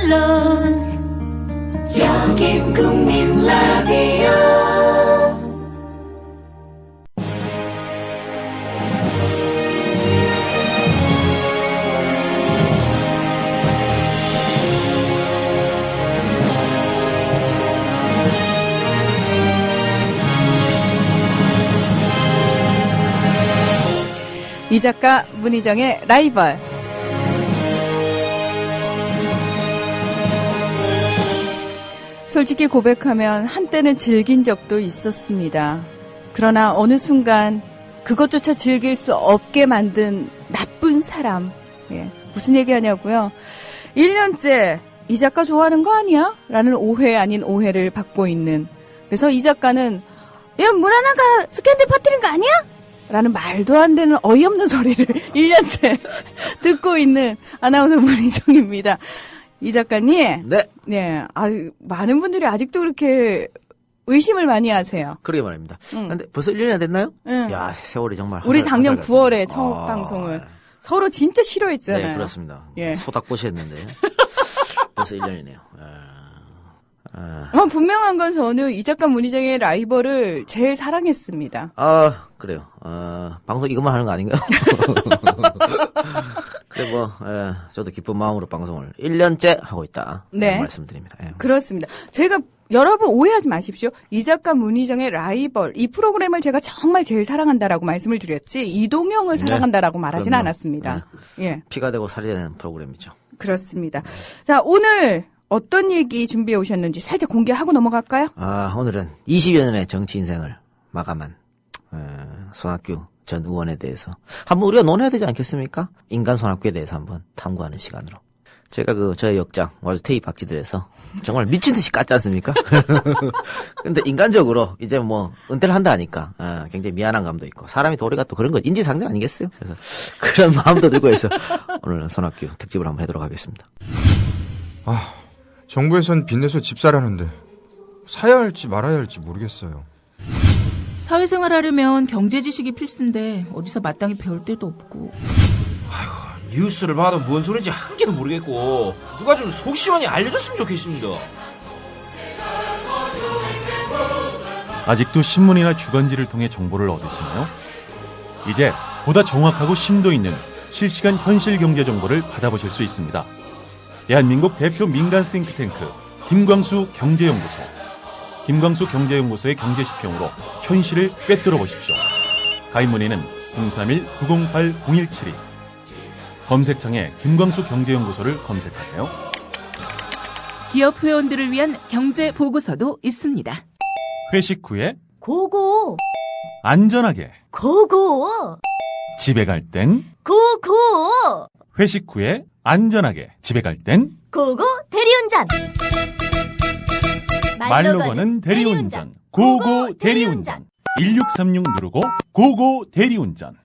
물론 여긴 국민 라디오. 이 작가 문희정의 라이벌. 솔직히 고백하면 한때는 즐긴 적도 있었습니다. 그러나 어느 순간 그것조차 즐길 수 없게 만든 나쁜 사람. 예, 무슨 얘기하냐고요? 1년째 이 작가 좋아하는 거 아니야? 라는 오해 아닌 오해를 받고 있는. 그래서 이 작가는 야, 문하나가 스캔들 퍼뜨린 거 아니야? 라는 말도 안 되는 어이없는 소리를 1년째 듣고 있는 아나운서 문희정입니다. 이 작가님. 네. 네. 많은 분들이 아직도 그렇게 의심을 많이 하세요. 그러게 말입니다. 근데 벌써 1년이 됐나요? 응. 야, 세월이 정말. 우리 작년 9월에 첫 방송을. 서로 진짜 싫어했잖아요. 네, 그렇습니다. 예. 소닥꽃이 했는데. 벌써 1년이네요. 분명한 건 저는 이 작가 문희정의 라이벌을 제일 사랑했습니다. 그래요. 방송 이것만 하는 거 아닌가요? 그래, 저도 기쁜 마음으로 방송을 1년째 하고 있다. 네. 말씀드립니다. 예. 그렇습니다. 제가, 여러분 오해하지 마십시오. 이 작가 문희정의 라이벌, 이 프로그램을 제가 정말 제일 사랑한다라고 말씀을 드렸지, 이동형을 사랑한다라고 말하진 그럼요. 않았습니다. 네. 예. 피가 되고 살이 되는 프로그램이죠. 그렇습니다. 자, 오늘 어떤 얘기 준비해 오셨는지 살짝 공개하고 넘어갈까요? 오늘은 20여 년의 정치 인생을 마감한 손학규 전 의원에 대해서 한번 우리가 논해야 되지 않겠습니까? 인간 손학규에 대해서 한번 탐구하는 시간으로. 제가 저의 역장 와서 테이프 박지들에서 정말 미친 듯이 깠지 않습니까? 근데 인간적으로 이제 은퇴를 한다 하니까 굉장히 미안한 감도 있고, 사람이 도리가 또 그런 거 인지상정 아니겠어요? 그래서 그런 마음도 들고 해서 오늘은 손학규 특집을 한번 해도록 하겠습니다. 정부에선 빚내서 집 사라는데 사야 할지 말아야 할지 모르겠어요. 사회생활 하려면 경제 지식이 필수인데 어디서 마땅히 배울 데도 없고. 뉴스를 봐도 뭔 소리인지 한 개도 모르겠고, 누가 좀 속 시원히 알려줬으면 좋겠습니다. 아직도 신문이나 주간지를 통해 정보를 얻으시나요? 이제 보다 정확하고 심도 있는 실시간 현실 경제 정보를 받아보실 수 있습니다. 대한민국 대표 민간 싱크탱크 김광수 경제연구소. 김광수 경제연구소의 경제시평으로 현실을 꿰뚫어 보십시오. 가입 문의는 031-908-0172. 검색창에 김광수 경제연구소를 검색하세요. 기업 회원들을 위한 경제 보고서도 있습니다. 회식 후에 고고 안전하게 고고 집에 갈 땐 고고 회식 후에 안전하게 집에 갈 땐 고고 대리운전. 말로 거는 대리운전. 고고 대리운전. 1636 누르고 고고 대리운전.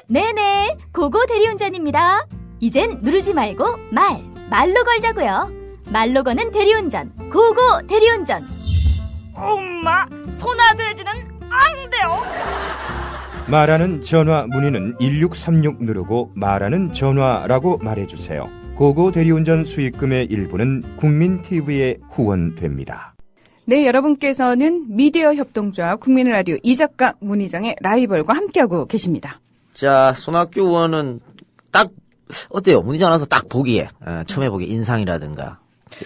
네네, 고고 대리운전입니다. 이젠 누르지 말고 말로 걸자고요. 말로 거는 대리운전, 고고 대리운전. 엄마, 손아돼지는 안 돼요. 말하는 전화 문의는 1636 누르고 말하는 전화라고 말해주세요. 고고 대리운전 수익금의 일부는 국민TV에 후원됩니다. 네, 여러분께서는 미디어 협동조합 국민라디오 이 작가 문희정의 라이벌과 함께하고 계십니다. 자, 손학규 의원은 딱 어때요? 문희정 아나운서 딱 보기에 처음에 보기에 인상이라든가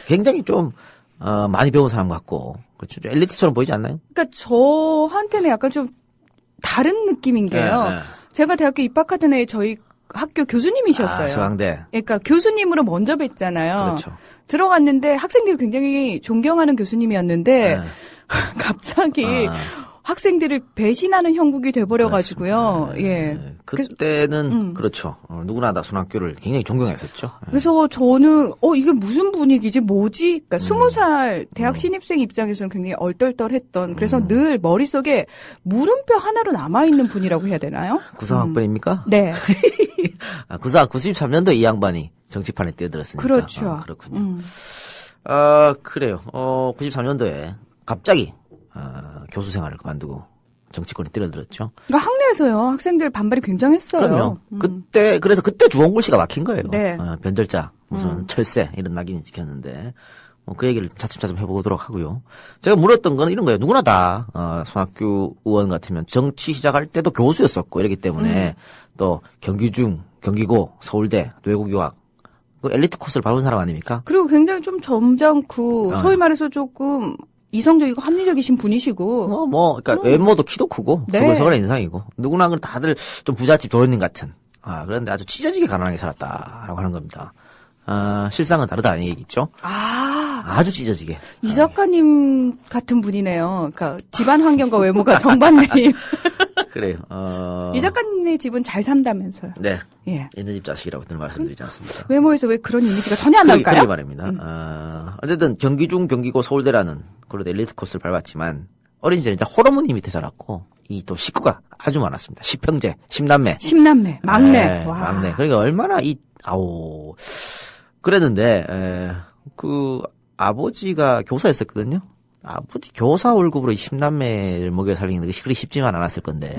굉장히 좀 많이 배운 사람 같고, 그렇죠? 좀 엘리트처럼 보이지 않나요? 그러니까 저한테는 약간 좀 다른 느낌인 게요. 네. 제가 대학교 입학하던 해에 저희 학교 교수님이셨어요. 서강대. 그러니까 교수님으로 먼저 뵀잖아요. 그렇죠. 들어갔는데 학생들이 굉장히 존경하는 교수님이었는데 갑자기 학생들을 배신하는 형국이 돼버려가지고요. 예. 그때는 그렇죠. 누구나 다 손학규를 굉장히 존경했었죠. 그래서 저는 이게 무슨 분위기지, 뭐지? 그러니까 20살 대학 신입생 입장에서는 굉장히 얼떨떨했던. 그래서 늘 머릿속에 물음표 하나로 남아있는 분이라고 해야 되나요? 93학번입니까? 네. 93년도 이 양반이 정치판에 뛰어들었으니까. 그렇죠. 그렇군요. 그래요. 93년도에 갑자기 교수 생활을 그만두고 정치권에 뛰어들었죠. 그러니까 학내에서요. 학생들 반발이 굉장했어요. 그럼요. 그때 주홍글 씨가 막힌 거예요. 네. 변절자 무슨 철새 이런 낙인이 찍혔는데 그 얘기를 차츰차츰 해보도록 하고요. 제가 물었던 건 이런 거예요. 누구나 다 손학규 의원 같으면 정치 시작할 때도 교수였었고 이러기 때문에 또 경기중, 경기고, 서울대, 또 외국 유학 그 엘리트 코스를 밟은 사람 아닙니까? 그리고 굉장히 좀 점잖고 소위 말해서 조금 이성적이고 합리적이신 분이시고 그러니까 외모도 키도 크고 네. 서글서글한 인상이고 누구나 그 다들 좀 부잣집 도련님 같은 그런데 아주 찢어지게 가난하게 살았다라고 하는 겁니다. 실상은 다르다는 얘기겠죠? 아주 찢어지게. 이 작가님 같은 분이네요. 그러니까 집안 환경과 외모가 정반대인. 그래요. 이 작가님의 집은 잘 산다면서요. 네. 예. 있는 집 자식이라고 늘 말씀드리지 않습니다. 외모에서 왜 그런 이미지가 전혀 안 나올까요? 그러게 말입니다. 어쨌든 경기중, 경기고, 서울대라는 그런 엘리트 코스를 밟았지만 어린 시절에 이제 호르몬이 밑에 자랐고 이 또 식구가 아주 많았습니다. 10형제, 10남매. 10남매, 막내. 네, 와. 막내. 그러니까 얼마나 그랬는데 그 아버지가 교사였었거든요. 아버지 교사 월급으로 이 10남매를 먹여 살리는 것이 그리 쉽지만 않았을 건데.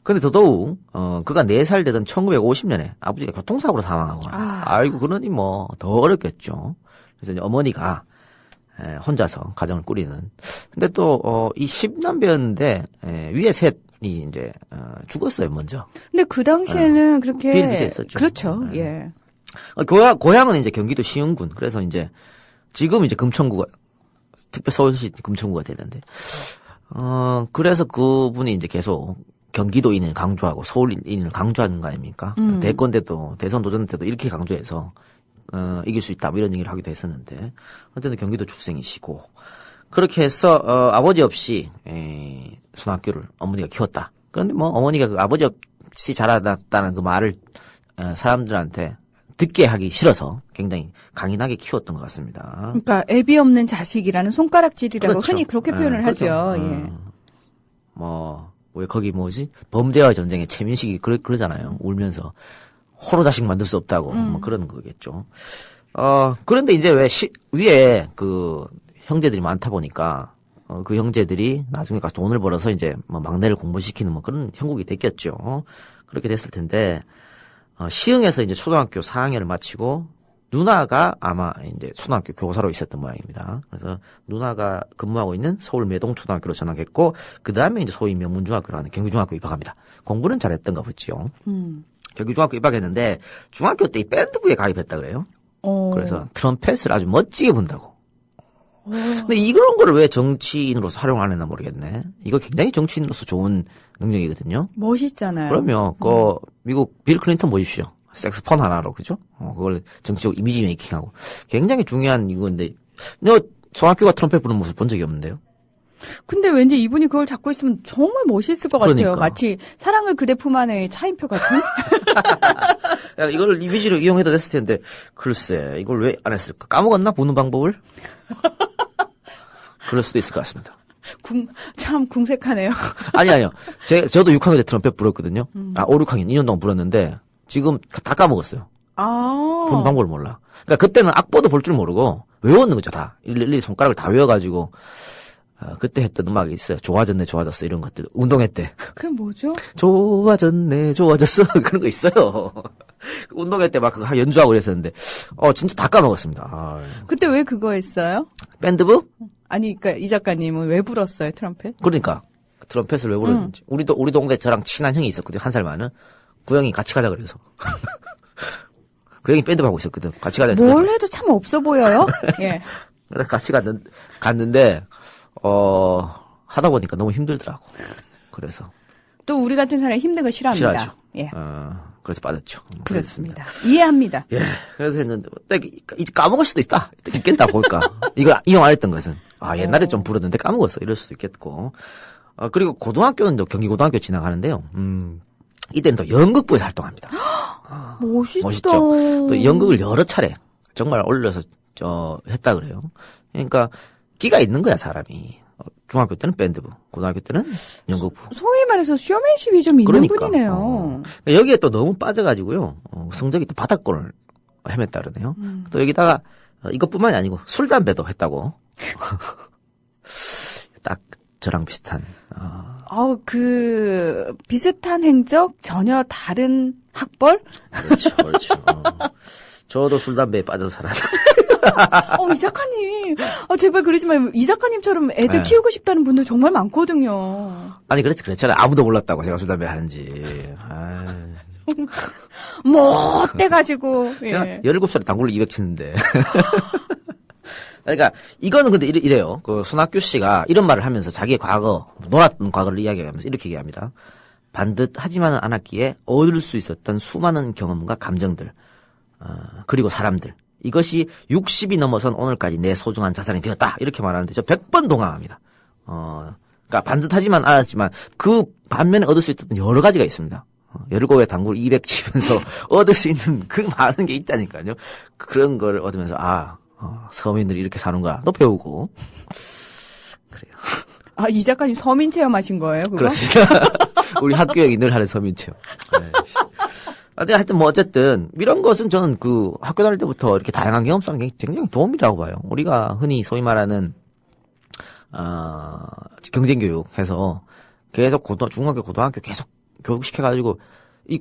근데 더더욱 그가 4살 되던 1950년에 아버지가 교통사고로 사망하고 아이고 그러니 뭐 더 어렵겠죠. 그래서 이제 어머니가 혼자서 가정을 꾸리는. 근데 또 이 10남배였는데 위에 셋이 이제 죽었어요 먼저. 근데 그 당시에는 그렇게 비일비재 있었죠. 그렇죠. 예. 고향은 이제 경기도 시흥군. 그래서 이제 지금 이제 금천구가 특별 서울시 금천구가 되는데 그래서 그분이 이제 계속 경기도인을 강조하고 서울인을 강조하는 거 아닙니까? 대권 때도 대선 도전 때도 이렇게 강조해서 이길 수 있다 뭐 이런 얘기를 하기도 했었는데 어쨌든 경기도 출생이시고 그렇게 해서 아버지 없이 손학규를 어머니가 키웠다. 그런데 뭐 어머니가 그 아버지 없이 자라났다는 그 말을 사람들한테 듣게 하기 싫어서 굉장히 강인하게 키웠던 것 같습니다. 그러니까 애비 없는 자식이라는 손가락질이라고 그렇죠. 흔히 그렇게 표현을 하죠. 예. 왜 거기 범죄와 전쟁의 최민식이 그러잖아요. 울면서 호로 자식 만들 수 없다고 뭐 그런 거겠죠. 그런데 이제 왜 위에 그 형제들이 많다 보니까 그 형제들이 나중에 가서 돈을 벌어서 이제 뭐 막내를 공부시키는 뭐 그런 형국이 됐겠죠. 그렇게 됐을 텐데 시흥에서 이제 초등학교 4학년을 마치고 누나가 아마 이제 초등학교 교사로 있었던 모양입니다. 그래서 누나가 근무하고 있는 서울 매동초등학교로 전학했고 그 다음에 이제 소위 명문중학교로 하는 경기중학교 입학합니다. 공부는 잘했던가 보죠. 경기중학교 입학했는데 중학교 때 이 밴드부에 가입했다 그래요. 그래서 트럼펫을 아주 멋지게 분다고. 근데 이런 거를 왜 정치인으로서 활용 안 했나 모르겠네. 이거 굉장히 정치인으로서 좋은 능력이거든요. 멋있잖아요. 그럼요. 미국 빌 클린턴 보십시오. 색스폰 하나로, 그죠? 그걸 정치적 이미지 메이킹하고. 굉장히 중요한 이건데, 손학규가 트럼펫 부는 모습 본 적이 없는데요? 근데 왠지 이분이 그걸 잡고 있으면 정말 멋있을 것 같아요. 그러니까. 마치 사랑을 그대 품 안의 차인표 같은? 야, 이걸 이미지로 이용해도 됐을 텐데, 글쎄, 이걸 왜 안 했을까? 까먹었나? 보는 방법을? 그럴 수도 있을 것 같습니다. 참 궁색하네요. 아니요. 저도 6학년 때 트럼펫 불었거든요. 5, 6학년 2년 동안 불었는데, 지금 다 까먹었어요. 부는 방법을 몰라. 그러니까 그때는 악보도 볼 줄 모르고, 외웠는 거죠, 다. 일일이 손가락을 다 외워가지고, 그때 했던 음악이 있어요. 좋아졌네, 좋아졌어. 이런 것들. 운동회 때. 그게 뭐죠? 좋아졌네, 좋아졌어. 그런 거 있어요. 운동회 때 막 그거 연주하고 그랬었는데, 진짜 다 까먹었습니다. 그때 왜 그거 했어요? 밴드부? 아니, 그러니까 이 작가님은 왜 불었어요, 트럼펫? 그러니까. 트럼펫을 왜 불었는지. 우리 동네 저랑 친한 형이 있었거든요. 1살 많은. 그 형이 같이 가자 그래서. 그 형이 밴드 하고 있었거든. 같이 가자 해서. 뭘 해도 참 없어 보여요? 예. 그래서 같이 갔는데, 하다 보니까 너무 힘들더라고. 그래서. 또 우리 같은 사람이 힘든 거 싫어합니다. 싫어하죠. 예. 그래서 빠졌죠. 그렇습니다. 이해합니다. 예. 그래서 했는데, 이제 까먹을 수도 있겠다, 볼까. 이거 이용 안 했던 것은. 옛날에 좀 불었는데 까먹었어. 이럴 수도 있겠고. 그리고 고등학교는 또 경기고등학교 지나가는데요. 이때는 또 연극부에서 활동합니다. 멋있죠. 또 연극을 여러 차례 정말 올려서 했다 그래요. 그러니까 끼가 있는 거야 사람이. 중학교 때는 밴드부, 고등학교 때는 연극부. 소위 말해서 쇼맨십이 좀 있는 그러니까, 분이네요. 여기에 또 너무 빠져가지고요. 성적이 또 바닥권을 헤맸다 그러네요. 또 여기다가 이것뿐만이 아니고 술 담배도 했다고. 딱 저랑 비슷한. 비슷한 행적 전혀 다른 학벌? 그렇죠. 저도 술, 담배에 빠져서 살았는데. 이 작가님. 제발 그러지 마요. 이 작가님처럼 애들 네. 키우고 싶다는 분들 정말 많거든요. 아니, 그랬잖아요. 아무도 몰랐다고, 제가 술, 담배 하는지. 뭐, 어때가지고. 제가 예. 17살에 당구를 200 치는데. 그러니까, 이거는 근데 이래요. 그, 손학규 씨가 이런 말을 하면서 자기의 놀았던 과거를 이야기하면서 이렇게 얘기합니다. 반듯하지만은 않았기에 얻을 수 있었던 수많은 경험과 감정들, 그리고 사람들. 이것이 60이 넘어선 오늘까지 내 소중한 자산이 되었다. 이렇게 말하는데 저 100번 동감합니다. 그러니까 반듯하지만 않았지만 그 반면에 얻을 수 있었던 여러 가지가 있습니다. 17의 당구를 200 치면서 얻을 수 있는 그 많은 게 있다니까요. 그런 걸 얻으면서 서민들이 이렇게 사는구나 또 배우고 그래요. 이 작가님 서민 체험하신 거예요, 그거? 그렇습니다. 우리 학교형이 늘 하는 서민 체험. 근데 하여튼 뭐 어쨌든 이런 것은 저는 그 학교 다닐 때부터 이렇게 다양한 경험상이 굉장히 도움이라고 봐요. 우리가 흔히 소위 말하는 경쟁교육해서 계속 중학교, 고등학교 계속 교육시켜가지고 이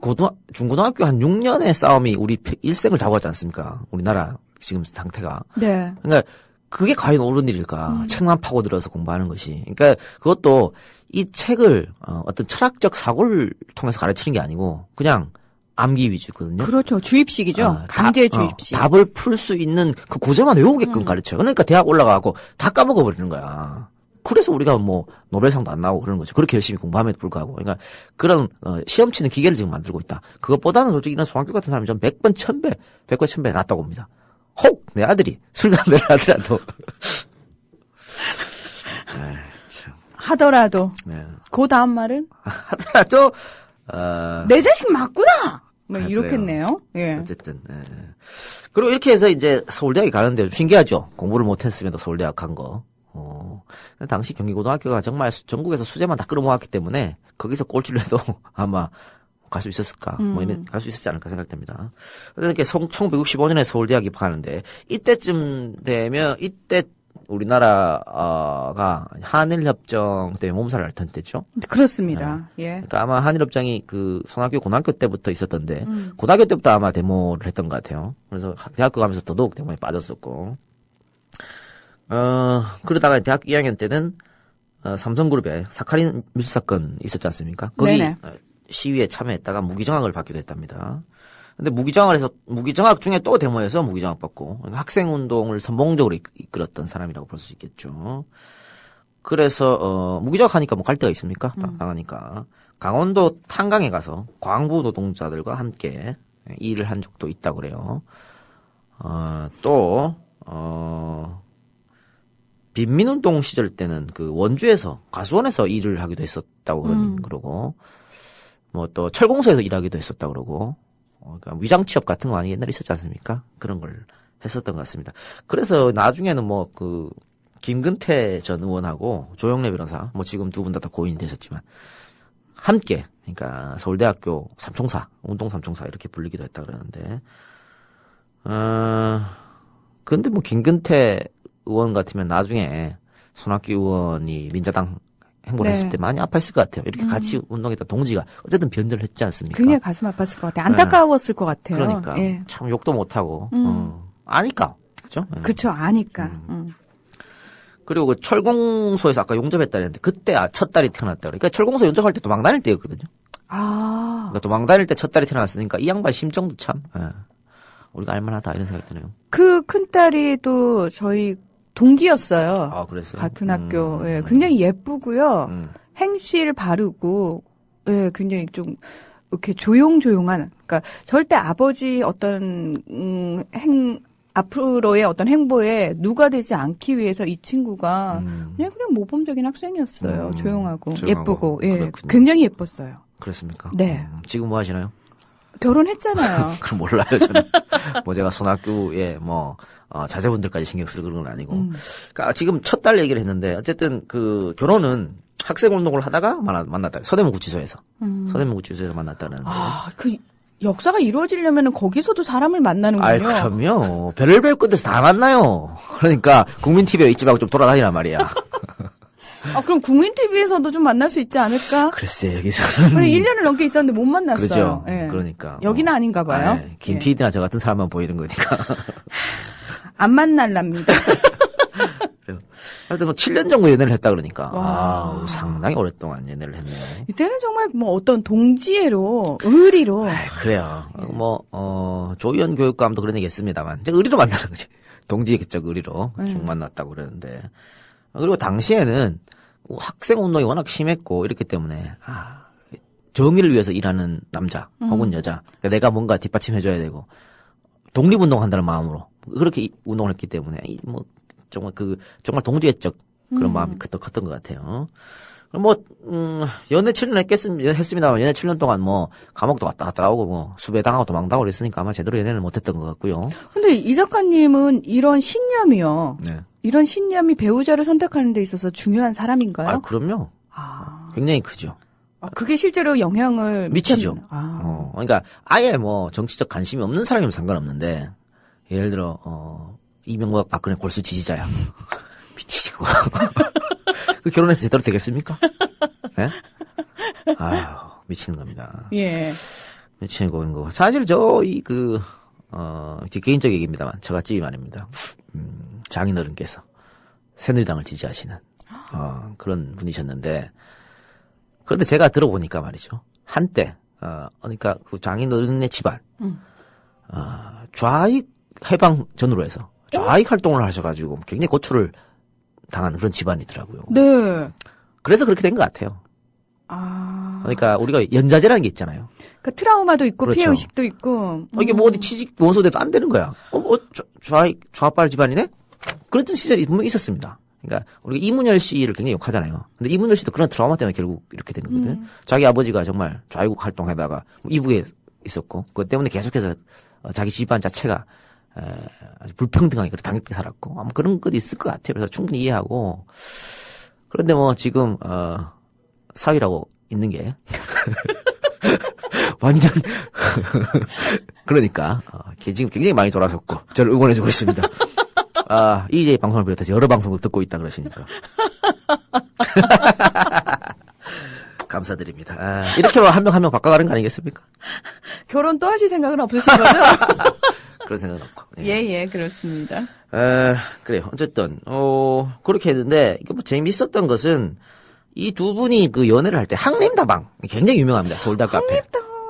중고등학교 한 6년의 싸움이 우리 일생을 잡았지 않습니까? 우리나라 지금 상태가. 네. 그러니까 그게 과연 옳은 일일까? 책만 파고들어서 공부하는 것이. 그러니까 그것도 이 책을 어떤 철학적 사고를 통해서 가르치는 게 아니고 그냥 암기 위주거든요. 그렇죠. 주입식이죠. 강제 주입식. 답을 풀 수 있는 그 고제만 외우게끔 가르쳐요. 그러니까 대학 올라가고 다 까먹어버리는 거야. 그래서 우리가 뭐 노벨상도 안 나오고 그러는 거죠. 그렇게 열심히 공부함에도 불구하고. 그러니까 그런 시험 치는 기계를 지금 만들고 있다. 그것보다는 솔직히 이런 송학규 같은 사람이 좀 100번, 1000배, 100번, 1000배 낫다고 봅니다. 혹! 내 아들이 술, 담배를 하더라도. 하더라도. 네. 그 다음 말은? 하더라도, 내 자식 맞구나! 뭐, 이렇겠네요. 예. 어쨌든, 그리고 이렇게 해서 이제 서울대학에 가는데 좀 신기하죠. 공부를 못했음에도 서울대학 간 거. 당시 경기고등학교가 정말 전국에서 수재만 다 끌어모았기 때문에 거기서 꼴찌를 해도 아마 갈 수 있었을까? 갈 수 있었지 않을까 생각됩니다. 그러니까 1965년에 서울대학 입학하는데 이때쯤 되면 이때 우리나라가 한일협정 때문에 몸살을 앓던 때죠. 그렇습니다. 예. 그러니까 아마 한일협정이 그 손학규 고등학교 때부터 있었던데 고등학교 때부터 아마 데모를 했던 것 같아요. 그래서 대학교 가면서 더더욱 데모에 빠졌었고. 그러다가 대학교 2학년 때는 삼성그룹에 사카린 밀수 사건 있었지 않습니까? 거기 네네. 시위에 참여했다가 무기정학을 받기도 했답니다. 근데 무기정학 중에 또 데모에서 무기정학 받고 학생운동을 선봉적으로 이끌었던 사람이라고 볼 수 있겠죠. 그래서 무기정학 하니까 뭐 갈 데가 있습니까? 나가니까 강원도 탄강에 가서 광부 노동자들과 함께 일을 한 적도 있다고 그래요. 빈민운동 시절 때는 그 원주에서 가수원에서 일을 하기도 했었다고 그러고 뭐 또 철공소에서 일하기도 했었다고 그러고 그러니까 위장 취업 같은 거 많이 옛날에 있었지 않습니까? 그런 걸 했었던 것 같습니다. 그래서 나중에는 뭐 그 김근태 전 의원하고 조영래 변호사 뭐 지금 두 분 다 고인이 되셨지만 함께 그러니까 서울대학교 삼총사 운동 삼총사 이렇게 불리기도 했다 그러는데 근데 뭐 김근태 의원 같으면 나중에 손학규 의원이 민자당 행보를 했을 때 많이 아파했을 것 같아요. 이렇게 같이 운동했던 동지가 어쨌든 변절을 했지 않습니까? 굉장히 가슴 아팠을 것 같아요. 안타까웠을 것 같아요. 그러니까 예. 참 욕도 못하고 아니까 그죠? 그쵸 아니까. 그리고 그 철공소에서 아까 용접했다 했는데 그때 첫 딸이 태어났다. 그러니까 철공소 용접할 때 도망 다닐 때였거든요. 그러니까 도망 다닐 때 첫 딸이 태어났으니까 이 양반 심정도 참 우리가 알만하다 이런 생각이 드네요. 그 큰딸이 또 저희 동기였어요. 그랬어요? 같은 학교. 예, 굉장히 예쁘고요. 행실 바르고, 예, 굉장히 좀, 이렇게 조용조용한, 그러니까 절대 아버지 어떤, 앞으로의 어떤 행보에 누가 되지 않기 위해서 이 친구가 그냥 모범적인 학생이었어요. 조용하고, 예쁘고, 예, 그렇군요. 굉장히 예뻤어요. 그렇습니까? 네. 지금 뭐 하시나요? 결혼했잖아요. 그럼 몰라요, 저는. 뭐 제가 손학규에 자제분들까지 신경 쓰는 그런 건 아니고. 그러니까 지금 첫 딸 얘기를 했는데, 어쨌든 그 결혼은 학생 운동을 하다가 만났다. 서대문 구치소에서. 서대문 구치소에서 만났다는데. 그 역사가 이루어지려면 거기서도 사람을 만나는군요. 그럼요. 별의별 곳에서 다 만나요. 그러니까 국민TV에 있지 말고 좀 돌아다니란 말이야. 그럼 국민TV에서도 좀 만날 수 있지 않을까? 글쎄, 여기서는. 1년을 넘게 있었는데 못 만났어요. 그렇죠. 예. 그러니까. 여기는 아닌가 봐요. 김 예. PD나 저 같은 사람만 보이는 거니까. 안 만날랍니다. 하여튼 7년 정도 연애를 했다 그러니까. 와. 상당히 오랫동안 연애를 했네요. 이때는 정말 뭐 어떤 동지애로, 의리로. 그래요. 조희연 교육감도 그런 얘기 했습니다만. 이제 의리로 만나는 거지. 동지애적 의리로 쭉 만났다고 그러는데. 그리고 당시에는 학생 운동이 워낙 심했고 이랬기 때문에, 정의를 위해서 일하는 남자 혹은 여자. 그러니까 내가 뭔가 뒷받침해줘야 되고, 독립운동 한다는 마음으로 그렇게 운동을 했기 때문에, 정말 동지애적 그런 마음이 더 컸던 것 같아요. 연애 7년 했습니다만, 연애 7년 동안 감옥도 왔다 갔다 오고, 수배당하고 도망당하고 그랬으니까 아마 제대로 연애는 못했던 것 같고요. 근데 이 작가님은 이런 신념이요. 네. 이런 신념이 배우자를 선택하는 데 있어서 중요한 사람인가요? 그럼요. 굉장히 크죠. 그게 실제로 영향을 미치죠. 그러니까 아예 정치적 관심이 없는 사람이면 상관없는데, 예를 들어, 이명박 박근혜 골수 지지자야. 미치고. 그 결혼해서 제대로 되겠습니까? 예? 미치는 겁니다. 예. 미치는 거고. 사실 제 개인적 얘기입니다만, 저같이 말입니다. 장인어른께서 새누리당을 지지하시는, 그런 분이셨는데, 그런데 제가 들어보니까 말이죠. 한때, 그러니까 그 장인어른의 집안, 좌익 해방 전후로 해서, 좌익 활동을 하셔가지고 굉장히 고초를 당한 그런 집안이더라고요. 네. 그래서 그렇게 된 것 같아요. 그러니까 우리가 연자제라는 게 있잖아요. 그러니까 트라우마도 있고 그렇죠. 피해의식도 있고. 이게 어디 취직 원소돼도 안 되는 거야. 좌빨 집안이네? 그랬던 시절이 분명히 있었습니다. 그러니까 우리가 이문열 씨를 굉장히 욕하잖아요. 근데 이문열 씨도 그런 트라우마 때문에 결국 이렇게 된 거거든. 자기 아버지가 정말 좌익 활동하다가 이북에 있었고, 그것 때문에 계속해서 자기 집안 자체가 아주 불평등하게 당했게 살았고, 아마 그런 것도 있을 것 같아요. 그래서 충분히 이해하고. 그런데 지금, 사위라고 있는 게, 완전, 그러니까, 지금 굉장히 많이 돌아섰고, 저를 응원해주고 있습니다. EJ 방송을 비롯해서 여러 방송도 듣고 있다 그러시니까. 감사드립니다. 이렇게 한 명 바꿔가는 거 아니겠습니까? 결혼 또 하실 생각은 없으신 거죠? 그런 생각은 없고. 예, 그렇습니다. 그래요. 어쨌든, 그렇게 했는데, 이게 재미있었던 것은, 이 두 분이 그 연애를 할 때, 항림다방. 굉장히 유명합니다. 서울대학교 앞에.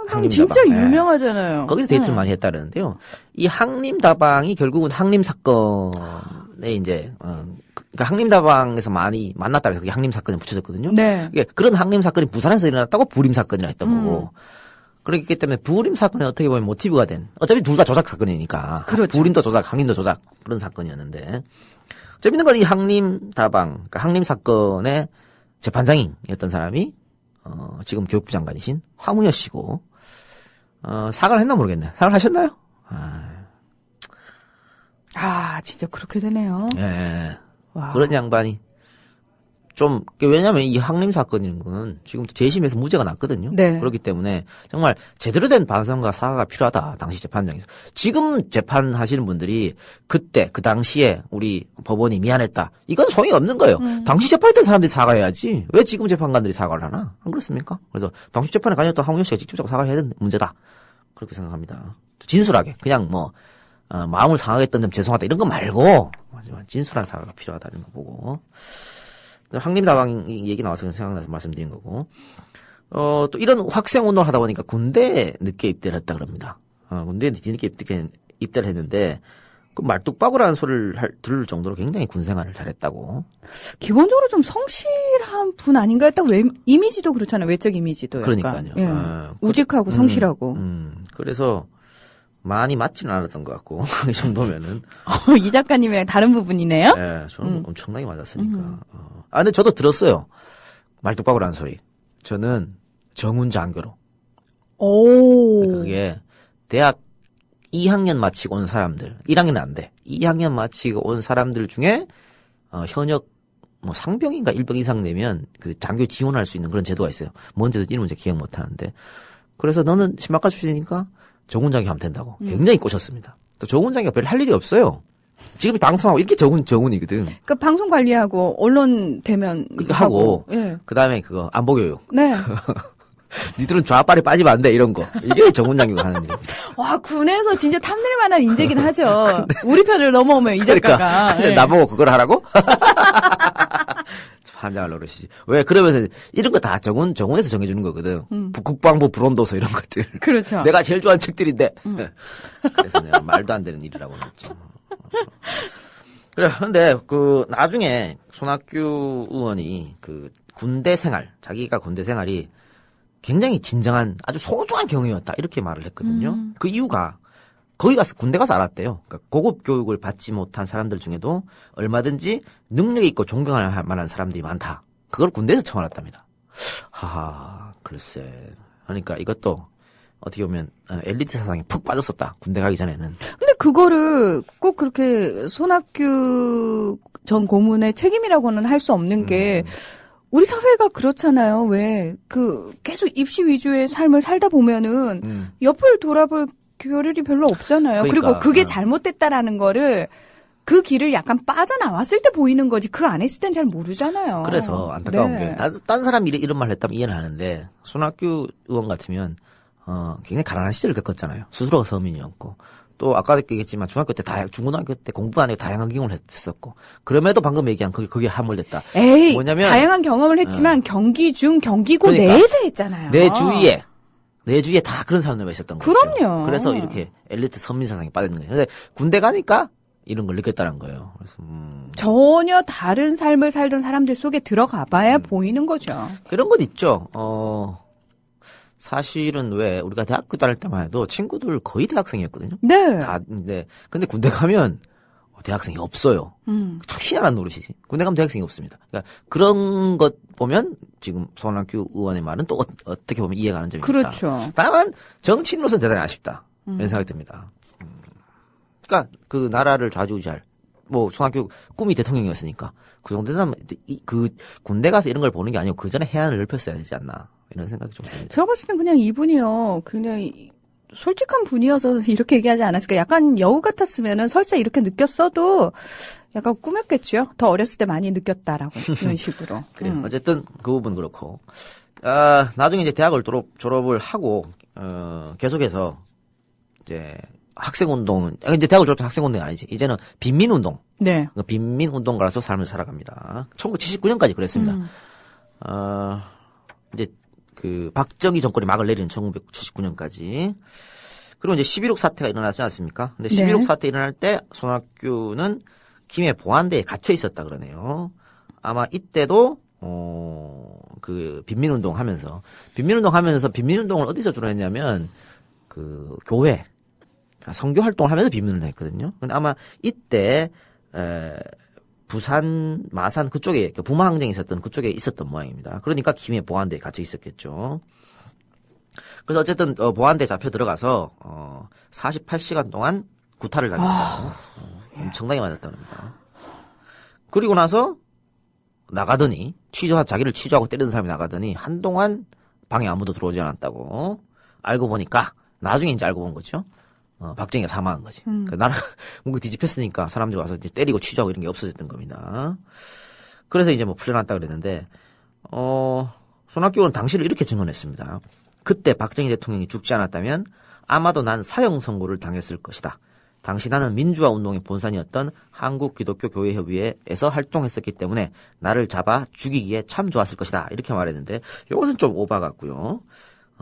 항림다방 진짜 유명하잖아요. 거기서 데이트를 많이 했다는데요. 이 항림다방이 결국은 항림사건에 이제, 그러니까 항림다방에서 많이 만났다 그래서 그게 항림사건에 붙여졌거든요. 네. 그런 항림사건이 부산에서 일어났다고 부림사건이라 했던 거고. 그렇기 때문에 부림 사건에 어떻게 보면 모티브가 된, 어차피 둘 다 조작 사건이니까. 그렇죠. 부림도 조작, 항림도 조작, 그런 사건이었는데. 재밌는 건 이 항림다방, 그러니까 항림 사건의 재판장이었던 사람이, 지금 교육부 장관이신 황우여 씨고, 사과를 했나 모르겠네. 사과를 하셨나요? 진짜 그렇게 되네요. 예. 와. 그런 양반이. 왜냐면 이 항림 사건인 건 지금도 재심에서 무죄가 났거든요. 네. 그렇기 때문에 정말 제대로 된 반성과 사과가 필요하다. 당시 재판장에서. 지금 재판하시는 분들이 그때, 그 당시에 우리 법원이 미안했다. 이건 소용이 없는 거예요. 당시 재판했던 사람들이 사과해야지. 왜 지금 재판관들이 사과를 하나? 안 그렇습니까? 그래서 당시 재판에 관여했던 황우여 씨가 직접적으로 사과를 해야 되는 문제다. 그렇게 생각합니다. 진술하게. 그냥 마음을 상하게 했던 점 죄송하다. 이런 거 말고, 진술한 사과가 필요하다는 거 보고. 항림다방 얘기 나와서 생각나서 말씀드린 거고. 또 이런 학생 운동을 하다 보니까 군대에 늦게 입대를 했다 그럽니다. 군대에 늦게 입대를 했는데, 그 말뚝박으라는 소리를 들을 정도로 굉장히 군 생활을 잘했다고. 기본적으로 좀 성실한 분 아닌가요? 딱 이미지도 그렇잖아요. 외적 이미지도. 약간. 그러니까요. 예. 우직하고 성실하고. 그래서 많이 맞지는 않았던 것 같고, 이 정도면은. 이 작가님이랑 다른 부분이네요? 네, 저는 엄청나게 맞았으니까. 근데 저도 들었어요. 말뚝박으라는 소리. 저는 정운장교로. 오. 그러니까 그게 대학 2학년 마치고 온 사람들, 1학년은 안 돼. 2학년 마치고 온 사람들 중에, 현역, 상병인가 1병 이상 내면 그 장교 지원할 수 있는 그런 제도가 있어요. 뭔 제도 이름은 제가 기억 못 하는데. 그래서 너는 신학과 출신이니까 정운장교 하면 된다고. 굉장히 꼬셨습니다. 또 정운장교가 별 할 일이 없어요. 지금 방송하고 이렇게 정운이거든. 그 방송 관리하고 언론 대면 하고 예. 그다음에 그거 안보교육. 네. 니들은 좌빨에 빠지면 안 돼 이런 거. 이게 정운장교가 하는 일입니다. 와, 군에서 진짜 탐낼 만한 인재긴 하죠. 우리 편을 넘어오면 이 작가가. 그러니까. 근데 예. 나보고 그걸 하라고? 환장할 노릇이지. 왜 그러면서 이런 거 다 정운에서 정해주는 거거든. 국방부 불온도서 이런 것들. 그렇죠. 내가 제일 좋아하는 책들인데. 그래서 내가 말도 안 되는 일이라고 했죠. 그래, 근데 나중에 손학규 의원이 군대 생활, 자기가 군대 생활이 굉장히 진정한 아주 소중한 경험이었다 이렇게 말을 했거든요. 그 이유가 거기 가서 군대 가서 알았대요. 그러니까 고급 교육을 받지 못한 사람들 중에도 얼마든지 능력 있고 존경할 만한 사람들이 많다. 그걸 군대에서 처음 알았답니다. 하하, 글쎄. 그러니까 이것도 어떻게 보면 엘리트 사상에 푹 빠졌었다. 군대 가기 전에는. 근데 그거를 꼭 그렇게 손학규 전 고문의 책임이라고는 할 수 없는 게 우리 사회가 그렇잖아요. 왜 계속 입시 위주의 삶을 살다 보면은 옆을 돌아볼 겨를이 별로 없잖아요. 그러니까, 그리고 그게 잘못됐다라는 거를 그 길을 약간 빠져나왔을 때 보이는 거지 그 안에 있을 땐 잘 모르잖아요. 그래서 안타까운 네. 게 딴 사람이 이런 말 했다면 이해는 하는데 손학규 의원 같으면 굉장히 가난한 시절을 겪었잖아요. 스스로가 서민이었고 또 아까 얘기했지만 중고등학교 때 공부 안 하고 다양한 경험을 했었고 그럼에도 방금 얘기한 그게 함몰됐다. 에이, 뭐냐면 다양한 경험을 했지만 경기 중 경기고 그러니까, 내에서 했잖아요. 내 주위에 다 그런 사람들이 있었던 거죠. 그럼요. 그래서 이렇게 엘리트 선민 사상에 빠지는 거예요. 근데 군대 가니까 이런 걸 느꼈다는 거예요. 그래서 전혀 다른 삶을 살던 사람들 속에 들어가 봐야 보이는 거죠. 그런 건 있죠. 사실은 왜 우리가 대학교 다닐 때만 해도 친구들 거의 대학생이었거든요. 네. 근데 군대 가면 대학생이 없어요. 참 희한한 노릇이지. 군대 가면 대학생이 없습니다. 그러니까 그런 것 보면 지금 손학규 의원의 말은 또 어떻게 보면 이해가 가는 점이 있다. 그렇죠. 다만 정치인으로서는 대단히 아쉽다. 이런 생각이 듭니다. 그러니까 그 나라를 좌지우지할 손학규 꿈이 대통령이었으니까 그 정도 되면 그 군대 가서 이런 걸 보는 게 아니고 그 전에 해안을 넓혔어야 되지 않나 이런 생각이 좀 듭니다. 제가 봤을 땐 그냥 이분이요. 그냥 솔직한 분이어서 이렇게 얘기하지 않았을까. 약간 여우 같았으면은 설사 이렇게 느꼈어도 약간 꾸몄겠죠. 더 어렸을 때 많이 느꼈다라고 이런 식으로. 그래요. 어쨌든 그 부분 그렇고 나중에 이제 대학을 졸업을 하고 계속해서 이제 학생운동은 이제 대학을 졸업한 학생운동이 아니지. 이제는 빈민운동. 네. 빈민운동가로서 삶을 살아갑니다. 1979년까지 그랬습니다. 이제 박정희 정권이 막을 내리는 1979년까지. 그리고 이제 11.6 사태가 일어나지 않았습니까? 근데 11.6 네. 사태 일어날 때 손학규는 김해 보안대에 갇혀 있었다 그러네요. 아마 이때도 빈민운동 하면서 빈민운동을 어디서 주로 했냐면 교회 선교 활동을 하면서 빈민운동을 했거든요. 근데 아마 이때 부산, 마산 그쪽에 부마 항쟁이 있었던 그쪽에 있었던 모양입니다. 그러니까 김해 보안대에 갇혀 있었겠죠. 그래서 어쨌든 보안대에 잡혀 들어가서 48시간 동안 구타를 당했다. 엄청나게 맞았다는 겁니다. 그리고 나서 나가더니 자기를 취조하고 때리는 사람이 나가더니 한동안 방에 아무도 들어오지 않았다고. 알고 보니까 나중에 이제 알고 본 거죠. 박정희가 사망한 거지. 그러니까 나라가 뭔가 뒤집혔으니까 사람들이 와서 이제 때리고 취조하고 이런 게 없어졌던 겁니다. 그래서 이제 풀려났다 그랬는데, 손학규는 당시를 이렇게 증언했습니다. 그때 박정희 대통령이 죽지 않았다면 아마도 난 사형 선고를 당했을 것이다. 당시 나는 민주화 운동의 본산이었던 한국기독교교회협의회에서 활동했었기 때문에 나를 잡아 죽이기에 참 좋았을 것이다. 이렇게 말했는데 이것은 좀 오바 같고요.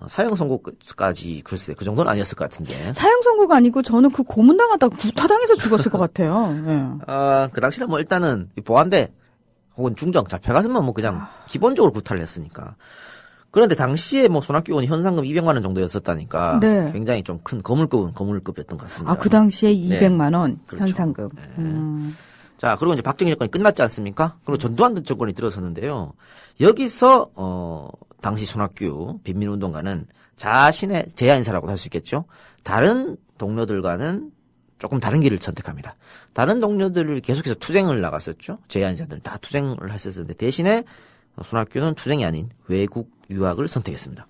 사형 선고까지 글쎄 그 정도는 아니었을 것 같은데. 사형 선고가 아니고 저는 그 고문당하다가 구타당해서 죽었을 것 같아요. 네. 그 당시는 일단은 보안대 혹은 중정 잡혀갔으면 그냥 기본적으로 구타를 했으니까. 그런데 당시에 손학규 의원이 현상금 200만 원 정도였었다니까. 네. 굉장히 좀 큰 거물급이었던 것 같습니다. 그 당시에 200만 원 그렇죠. 현상금. 네. 자, 그리고 이제 박정희 정권이 끝났지 않습니까? 그리고 전두환 정권이 들어섰는데요. 여기서 당시 손학규 빈민운동가는 자신의 제야 인사라고 할 수 있겠죠. 다른 동료들과는 조금 다른 길을 선택합니다. 다른 동료들을 계속해서 투쟁을 나갔었죠. 제야 인사들 다 투쟁을 했었는데 대신에 손학규는 투쟁이 아닌 외국 유학을 선택했습니다.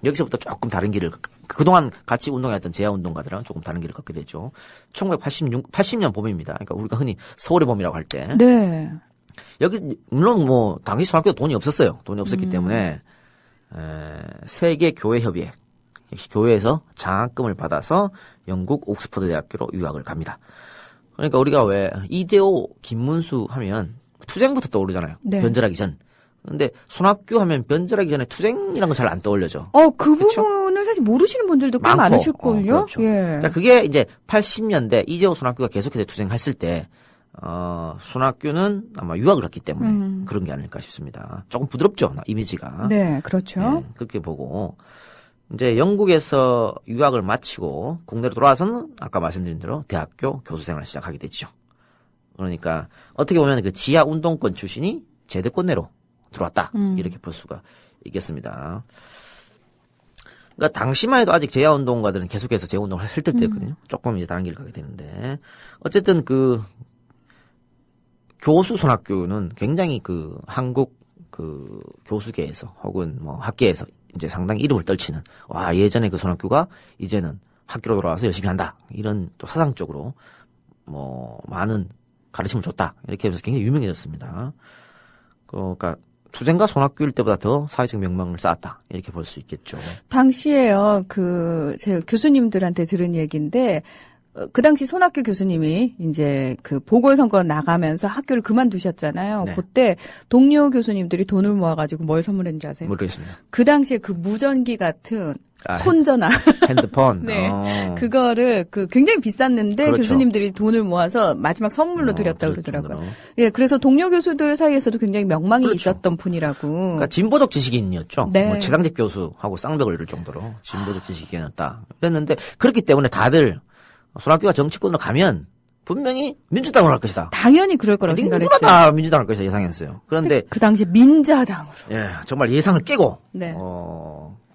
여기서부터 조금 다른 길을, 그동안 같이 운동했던 제야운동가들은 조금 다른 길을 걷게 되죠. 80년 봄입니다. 그러니까 우리가 흔히 서울의 봄이라고 할 때. 네. 여기, 물론 뭐, 당시 소학교 돈이 없었어요. 돈이 없었기 때문에, 세계교회협의회, 교회에서 장학금을 받아서 영국 옥스퍼드 대학교로 유학을 갑니다. 그러니까 우리가 왜 이재호, 김문수 하면 투쟁부터 떠오르잖아요. 네. 변절하기 전. 근데 손학규 하면 변절하기 전에 투쟁이란 건 잘 안 떠올려져. 그 그쵸? 부분을 사실 모르시는 분들도 꽤 많고. 많으실걸요? 그렇죠. 예. 그러니까 그게 이제 80년대 이재호, 손학규가 계속해서 투쟁했을 때, 손학규는 아마 유학을 했기 때문에 그런 게 아닐까 싶습니다. 조금 부드럽죠, 이미지가. 네, 그렇죠. 네, 그렇게 보고. 이제 영국에서 유학을 마치고 국내로 돌아와서는 아까 말씀드린 대로 대학교 교수 생활을 시작하게 되죠. 그러니까 어떻게 보면 그 지하 운동권 출신이 제대권내로 들어왔다. 이렇게 볼 수가 있겠습니다. 그러니까 당시만 해도 아직 제야 운동가들은 계속해서 제야 운동을 했을 때였거든요. 조금 이제 다른 길을 가게 되는데 어쨌든 그 교수 손학규는 굉장히 그 한국 그 교수계에서 혹은 뭐 학계에서 이제 상당히 이름을 떨치는, 와, 예전에 그 손학규가 이제는 학교로 돌아와서 열심히 한다. 이런 또 사상적으로 뭐 많은 가르침을 줬다. 이렇게 해서 굉장히 유명해졌습니다. 그러니까 투쟁가 손학규일 때보다 더 사회적 명망을 쌓았다. 이렇게 볼 수 있겠죠. 당시에요, 제 교수님들한테 들은 얘기인데, 그 당시 손학규 교수님이 이제 그 보궐선거 나가면서 학교를 그만두셨잖아요. 네. 그때 동료 교수님들이 돈을 모아가지고 뭘 선물했는지 아세요? 모르겠습니다. 그 당시에 그 무전기 같은 손전화. 핸드폰. 네. 그거를 굉장히 비쌌는데 그렇죠. 교수님들이 돈을 모아서 마지막 선물로 드렸다고 그러더라고요. 예, 그래서 동료 교수들 사이에서도 굉장히 명망이 그렇죠. 있었던 분이라고. 그러니까 진보적 지식인이었죠. 네. 뭐 최상집 교수하고 쌍벽을 이룰 정도로 진보적 지식인이었다. 그랬는데 그렇기 때문에 다들 손학규가 정치권으로 가면 분명히 민주당으로 할 것이다. 당연히 그럴 거라고 생각했죠. 누구나 다 민주당을 할 것이다 예상했어요. 그런데 그 당시 민자당으로. 예, 정말 예상을 깨고 네.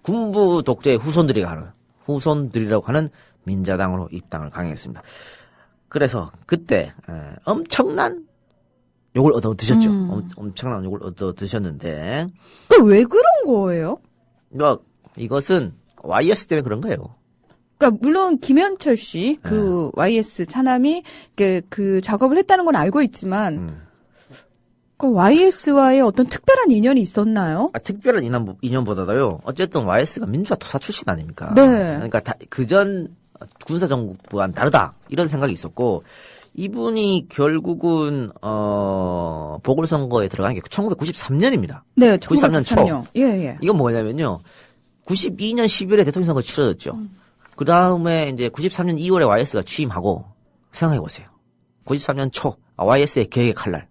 군부 독재의 후손들이라고 하는 민자당으로 입당을 강행했습니다. 그래서 그때 엄청난 욕을 얻어 드셨죠. 엄청난 욕을 얻어 드셨는데 왜 그런 거예요? 그러니까 이것은 YS 때문에 그런 거예요. 그러니까 물론 김현철 씨 그 YS 차남이 그 작업을 했다는 건 알고 있지만 그 YS와의 어떤 특별한 인연이 있었나요? 특별한 인연보다도요. 어쨌든 YS가 민주화 투사 출신 아닙니까? 네. 그러니까 그전 군사정부와는 다르다 이런 생각이 있었고 이분이 결국은 보궐선거에 들어간 게 1993년입니다. 네, 93년 초. 예. 이건 뭐냐면요. 92년 11월에 대통령 선거 치러졌죠. 그 다음에 이제 93년 2월에 YS가 취임하고 생각해보세요. 93년 초 YS의 개혁의 칼날.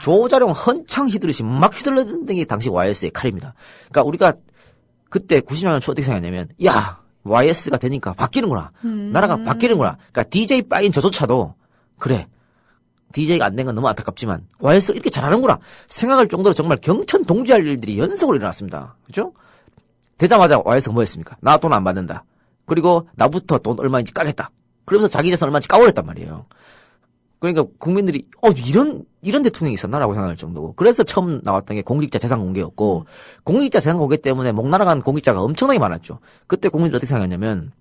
조자룡 헌창 휘두르시 막 휘둘렀던 게 당시 YS의 칼입니다. 그러니까 우리가 그때 90년 초 어떻게 생각했냐면 야 YS가 되니까 바뀌는구나. 나라가 바뀌는구나. 그러니까 DJ 빠인 저조차도 그래. DJ가 안 된 건 너무 안타깝지만 YS가 이렇게 잘하는구나 생각할 정도로 정말 경천 동지할 일들이 연속으로 일어났습니다. 그죠? 되자마자 YS가 뭐 했습니까? 나 돈 안 받는다. 그리고 나부터 돈 얼마인지 까겠다. 그러면서 자기 재산 얼마인지 까오랬단 말이에요. 그러니까 국민들이 이런 대통령이 있었나라고 생각할 정도고. 그래서 처음 나왔던 게 공직자 재산 공개였고 공직자 재산 공개 때문에 목 날아간 공직자가 엄청나게 많았죠. 그때 국민들이 어떻게 생각했냐면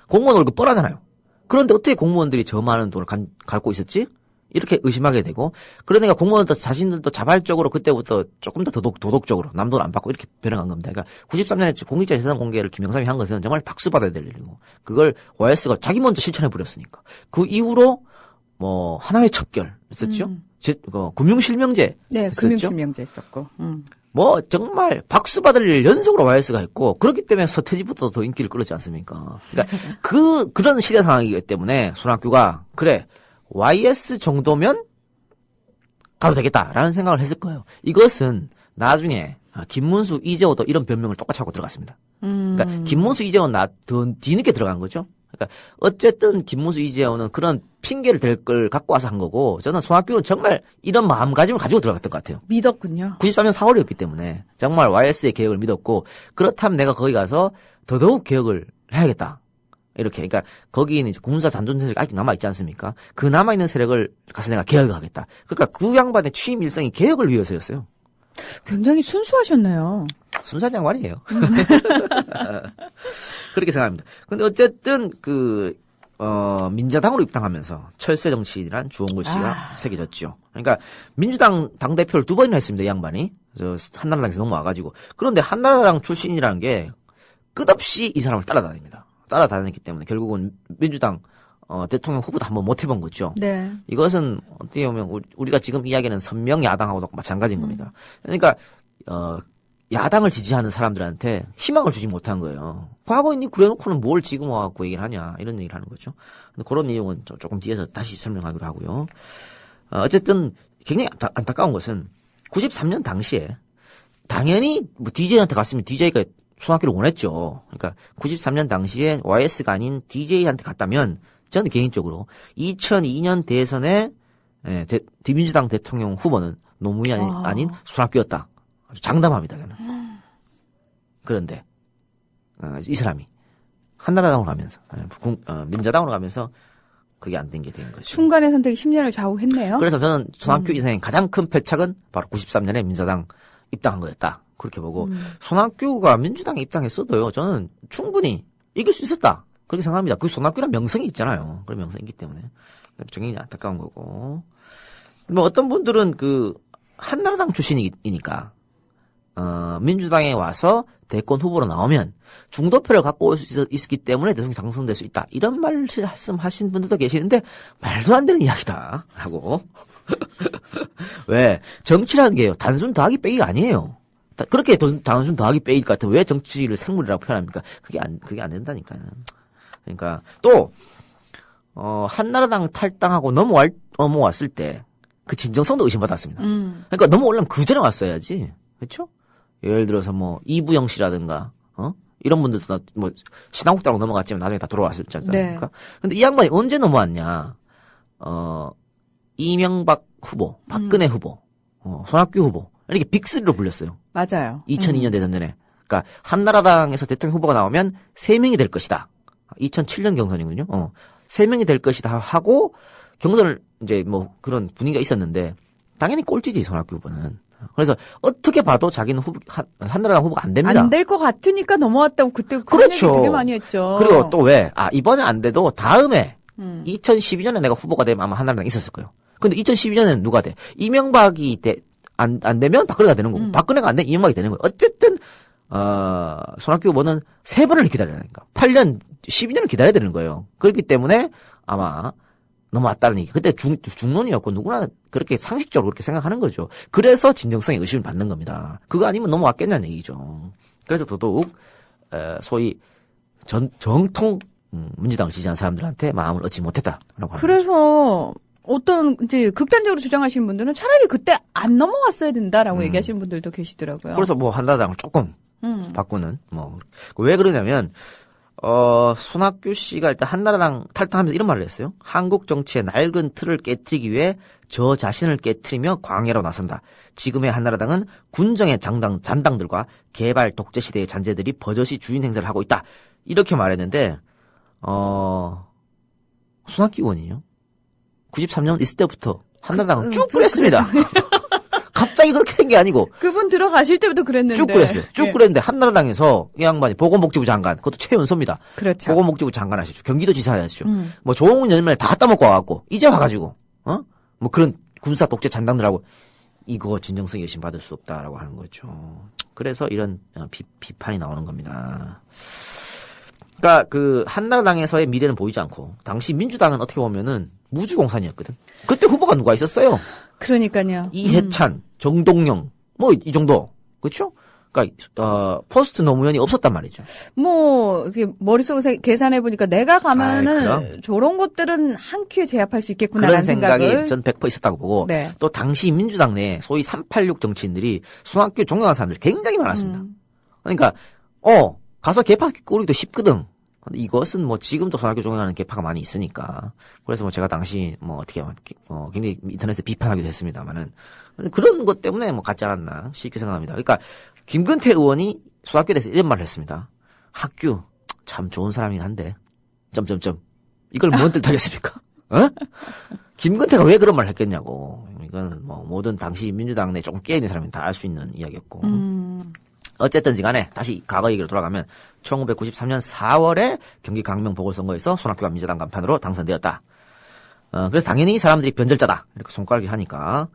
공무원 월급 뻔하잖아요. 그런데 어떻게 공무원들이 저 많은 돈을 갖고 있었지? 이렇게 의심하게 되고 그러니까 공무원들 자신들도 자발적으로 그때부터 조금 더 도덕적으로 남 돈 안 받고 이렇게 변해간 겁니다. 그러니까 93년에 공직자 재산 공개를 김영삼이 한 것은 정말 박수 받아야 될 일이고 그걸 YS가 자기 먼저 실천해 버렸으니까 그 이후로 뭐 하나의 척결 있었죠. 금융실명제 네, 있었죠. 금융실명제 있었고. 뭐 정말 박수 받을 일 연속으로 YS가 했고 그렇기 때문에 서태지보다 더 인기를 끌었지 않습니까? 그러니까 그런 시대 상황이기 때문에 손학규가 그래 YS 정도면 가도 되겠다라는 생각을 했을 거예요. 이것은 나중에 김문수, 이재호도 이런 변명을 똑같이 하고 들어갔습니다. 그러니까 김문수, 이재호는 더 뒤늦게 들어간 거죠. 그러니까 어쨌든 김문수, 이재호는 그런 핑계를 댈 걸 갖고 와서 한 거고 저는 손학규는 정말 이런 마음가짐을 가지고 들어갔던 것 같아요. 믿었군요. 93년 4월이었기 때문에 정말 YS의 개혁을 믿었고 그렇다면 내가 거기 가서 더더욱 개혁을 해야겠다. 이렇게 그러니까 거기는 이제 군사 잔존 세력이 아직 남아 있지 않습니까? 그 남아 있는 세력을 가서 내가 개혁을 하겠다. 그러니까 그 양반의 취임 일성이 개혁을 위해서였어요. 굉장히 순수하셨네요. 순수한 양반이에요. 그렇게 생각합니다. 근데 어쨌든 민자당으로 입당하면서 철새 정치인이란 주홍글 씨가 새겨졌죠. 그러니까 민주당 당대표를 2번이나 했습니다, 이 양반이. 한나라당에서 넘어와가지고. 그런데 한나라당 출신이라는 게 끝없이 이 사람을 따라다닙니다. 따라다녔기 때문에 결국은 민주당 대통령 후보도 한번 못 해본 거죠. 네. 이것은 어떻게 보면 우리가 지금 이야기하는 선명 야당하고도 마찬가지인 겁니다. 그러니까 야당을 지지하는 사람들한테 희망을 주지 못한 거예요. 과거에 니 그래놓고는 뭘 지금 와갖고 얘기를 하냐 이런 얘기를 하는 거죠. 근데 그런 내용은 조금 뒤에서 다시 설명하기로 하고요. 어쨌든 굉장히 안타까운 것은 93년 당시에 당연히 뭐 DJ한테 갔으면 DJ가 손학규를 원했죠. 그러니까 93년 당시에 YS가 아닌 DJ한테 갔다면 저는 개인적으로 2002년 대선에 민주당 대통령 후보는 노무현이 아닌 손학규였다. 아주 장담합니다. 저는. 그런데 이 사람이 한나라당으로 가면서 민자당으로 가면서 그게 안 된 게 된 거죠. 순간의 선택이 10년을 좌우했네요. 그래서 저는 손학규 인생의 가장 큰 패착은 바로 93년에 민자당 입당한 거였다. 그렇게 보고 손학규가 민주당에 입당했어도요. 저는 충분히 이길 수 있었다. 그렇게 생각합니다. 그 손학규란 명성이 있잖아요. 그런 명성이 있기 때문에 굉장히 안타까운 거고. 뭐 어떤 분들은 한나라당 출신이니까 민주당에 와서 대권 후보로 나오면 중도표를 갖고 올 수 있었기 때문에 대통령이 당선될 수 있다. 이런 말씀하신 분들도 계시는데 말도 안 되는 이야기다. 라고. 왜? 정치라는 게요. 단순 더하기 빼기가 아니에요. 그렇게 단순 더하기 빼기일 것 같으면 왜 정치를 생물이라고 표현합니까? 그게 안 된다니까요. 그러니까 또 한나라당 탈당하고 넘어왔을 때 그 진정성도 의심받았습니다. 그러니까 넘어오려면 그 전에 왔어야지. 그렇죠? 예를 들어서 뭐 이부영 씨라든가 이런 분들도 다 뭐 신한국당으로 넘어갔지만 나중에 다 돌아왔을 지 않습니까? 네. 근데 이 양반이 언제 넘어왔냐? 이명박 후보, 박근혜 후보, 손학규 후보 이렇게 빅3로 불렸어요. 맞아요. 2002년 대선 전에. 그러니까 한나라당에서 대통령 후보가 나오면 3명이 될 것이다. 2007년 경선이군요. 3명이 될 것이다 하고 경선을 이제 뭐 그런 분위기가 있었는데 당연히 꼴찌지 손학규 후보는. 그래서 어떻게 봐도 자기는 한나라당 후보가 안 됩니다. 안 될 것 같으니까 넘어왔다고 그때 그런 그렇죠. 얘기 되게 많이 했죠. 그리고 또 왜? 이번에 안 돼도 다음에 2012년에 내가 후보가 되면 아마 한나라당 있었을 거예요. 근데 2012년에는 누가 돼? 이명박이 안 되면 박근혜가 되는 거고 박근혜가 안 되면 이명박이 되는 거예요. 어쨌든 손학규 후보는 3번을 기다려야 되니까 8년, 12년을 기다려야 되는 거예요. 그렇기 때문에 아마 넘어왔다는 얘기. 그때 중론이었고 누구나 그렇게 상식적으로 그렇게 생각하는 거죠. 그래서 진정성에 의심을 받는 겁니다. 그거 아니면 넘어왔겠냐는 얘기죠. 그래서 더더욱 소위 정통 민주당을 지지한 사람들한테 마음을 얻지 못했다라고 합니다. 그래서 어떤 이제 극단적으로 주장하시는 분들은 차라리 그때 안 넘어갔어야 된다라고 얘기하시는 분들도 계시더라고요. 그래서 뭐 한나라당을 조금 바꾸는 뭐 왜 그러냐면 손학규 씨가 일단 한나라당 탈당하면서 이런 말을 했어요. 한국 정치의 낡은 틀을 깨트리기 위해 저 자신을 깨트리며 광야로 나선다. 지금의 한나라당은 군정의 잔당들과 개발 독재 시대의 잔재들이 버젓이 주인 행세를 하고 있다. 이렇게 말했는데 손학규 의원이요. 93년 있을 때부터 한나라당은 쭉 그랬습니다. 갑자기 그렇게 된 게 아니고. 그분 들어가실 때부터 그랬는데. 쭉 그랬어요. 쭉 그랬는데 한나라당에서 이 양반이 보건복지부 장관, 그것도 최연소입니다. 그렇죠. 보건복지부 장관 하시죠. 경기도지사 하시죠. 뭐 조홍은 열매를 다 따먹고 와갖고 이제 와가지고 뭐 그런 군사 독재 잔당들하고 이거 진정성이 의심받을 수 없다라고 하는 거죠. 그래서 이런 비판이 나오는 겁니다. 그러니까 그 한나라당에서의 미래는 보이지 않고 당시 민주당은 어떻게 보면은 무주공산이었거든. 그때 후보가 누가 있었어요? 그러니까요. 이해찬, 정동영, 뭐 이 정도, 그렇죠? 그러니까 포스트 노무현이 없었단 말이죠. 뭐 이렇게 머릿속에 계산해 보니까 내가 가면은 저런 것들은 한 큐에 제압할 수 있겠구나라는 그런 생각이 생각을 전 100% 있었다고 보고 네. 또 당시 민주당 내 소위 386 정치인들이 손학규 존경하는 사람들이 굉장히 많았습니다. 그러니까 가서 개파 꾸리기도 쉽거든. 근데 이것은 뭐 지금도 손학규 존경하는 개파가 많이 있으니까. 그래서 뭐 제가 당시 뭐 어떻게 굉장히 인터넷에 비판하기도 했습니다만은 그런 것 때문에 뭐 같지 않았나 쉽게 생각합니다. 그러니까 김근태 의원이 손학규에 대해서 이런 말을 했습니다. 학규 참 좋은 사람이긴 한데 점점점 이걸 뭔 뜻하겠습니까? 김근태가 왜 그런 말을 했겠냐고. 이건 뭐 모든 당시 민주당 내 조금 깨어있는 사람이 다 알 수 있는 이야기였고. 어쨌든지 간에 다시 과거 얘기로 돌아가면 1993년 4월에 경기 강명 보궐선거에서 손학규가 민주당 간판으로 당선되었다. 그래서 당연히 사람들이 변절자다 이렇게 손가락질 하니까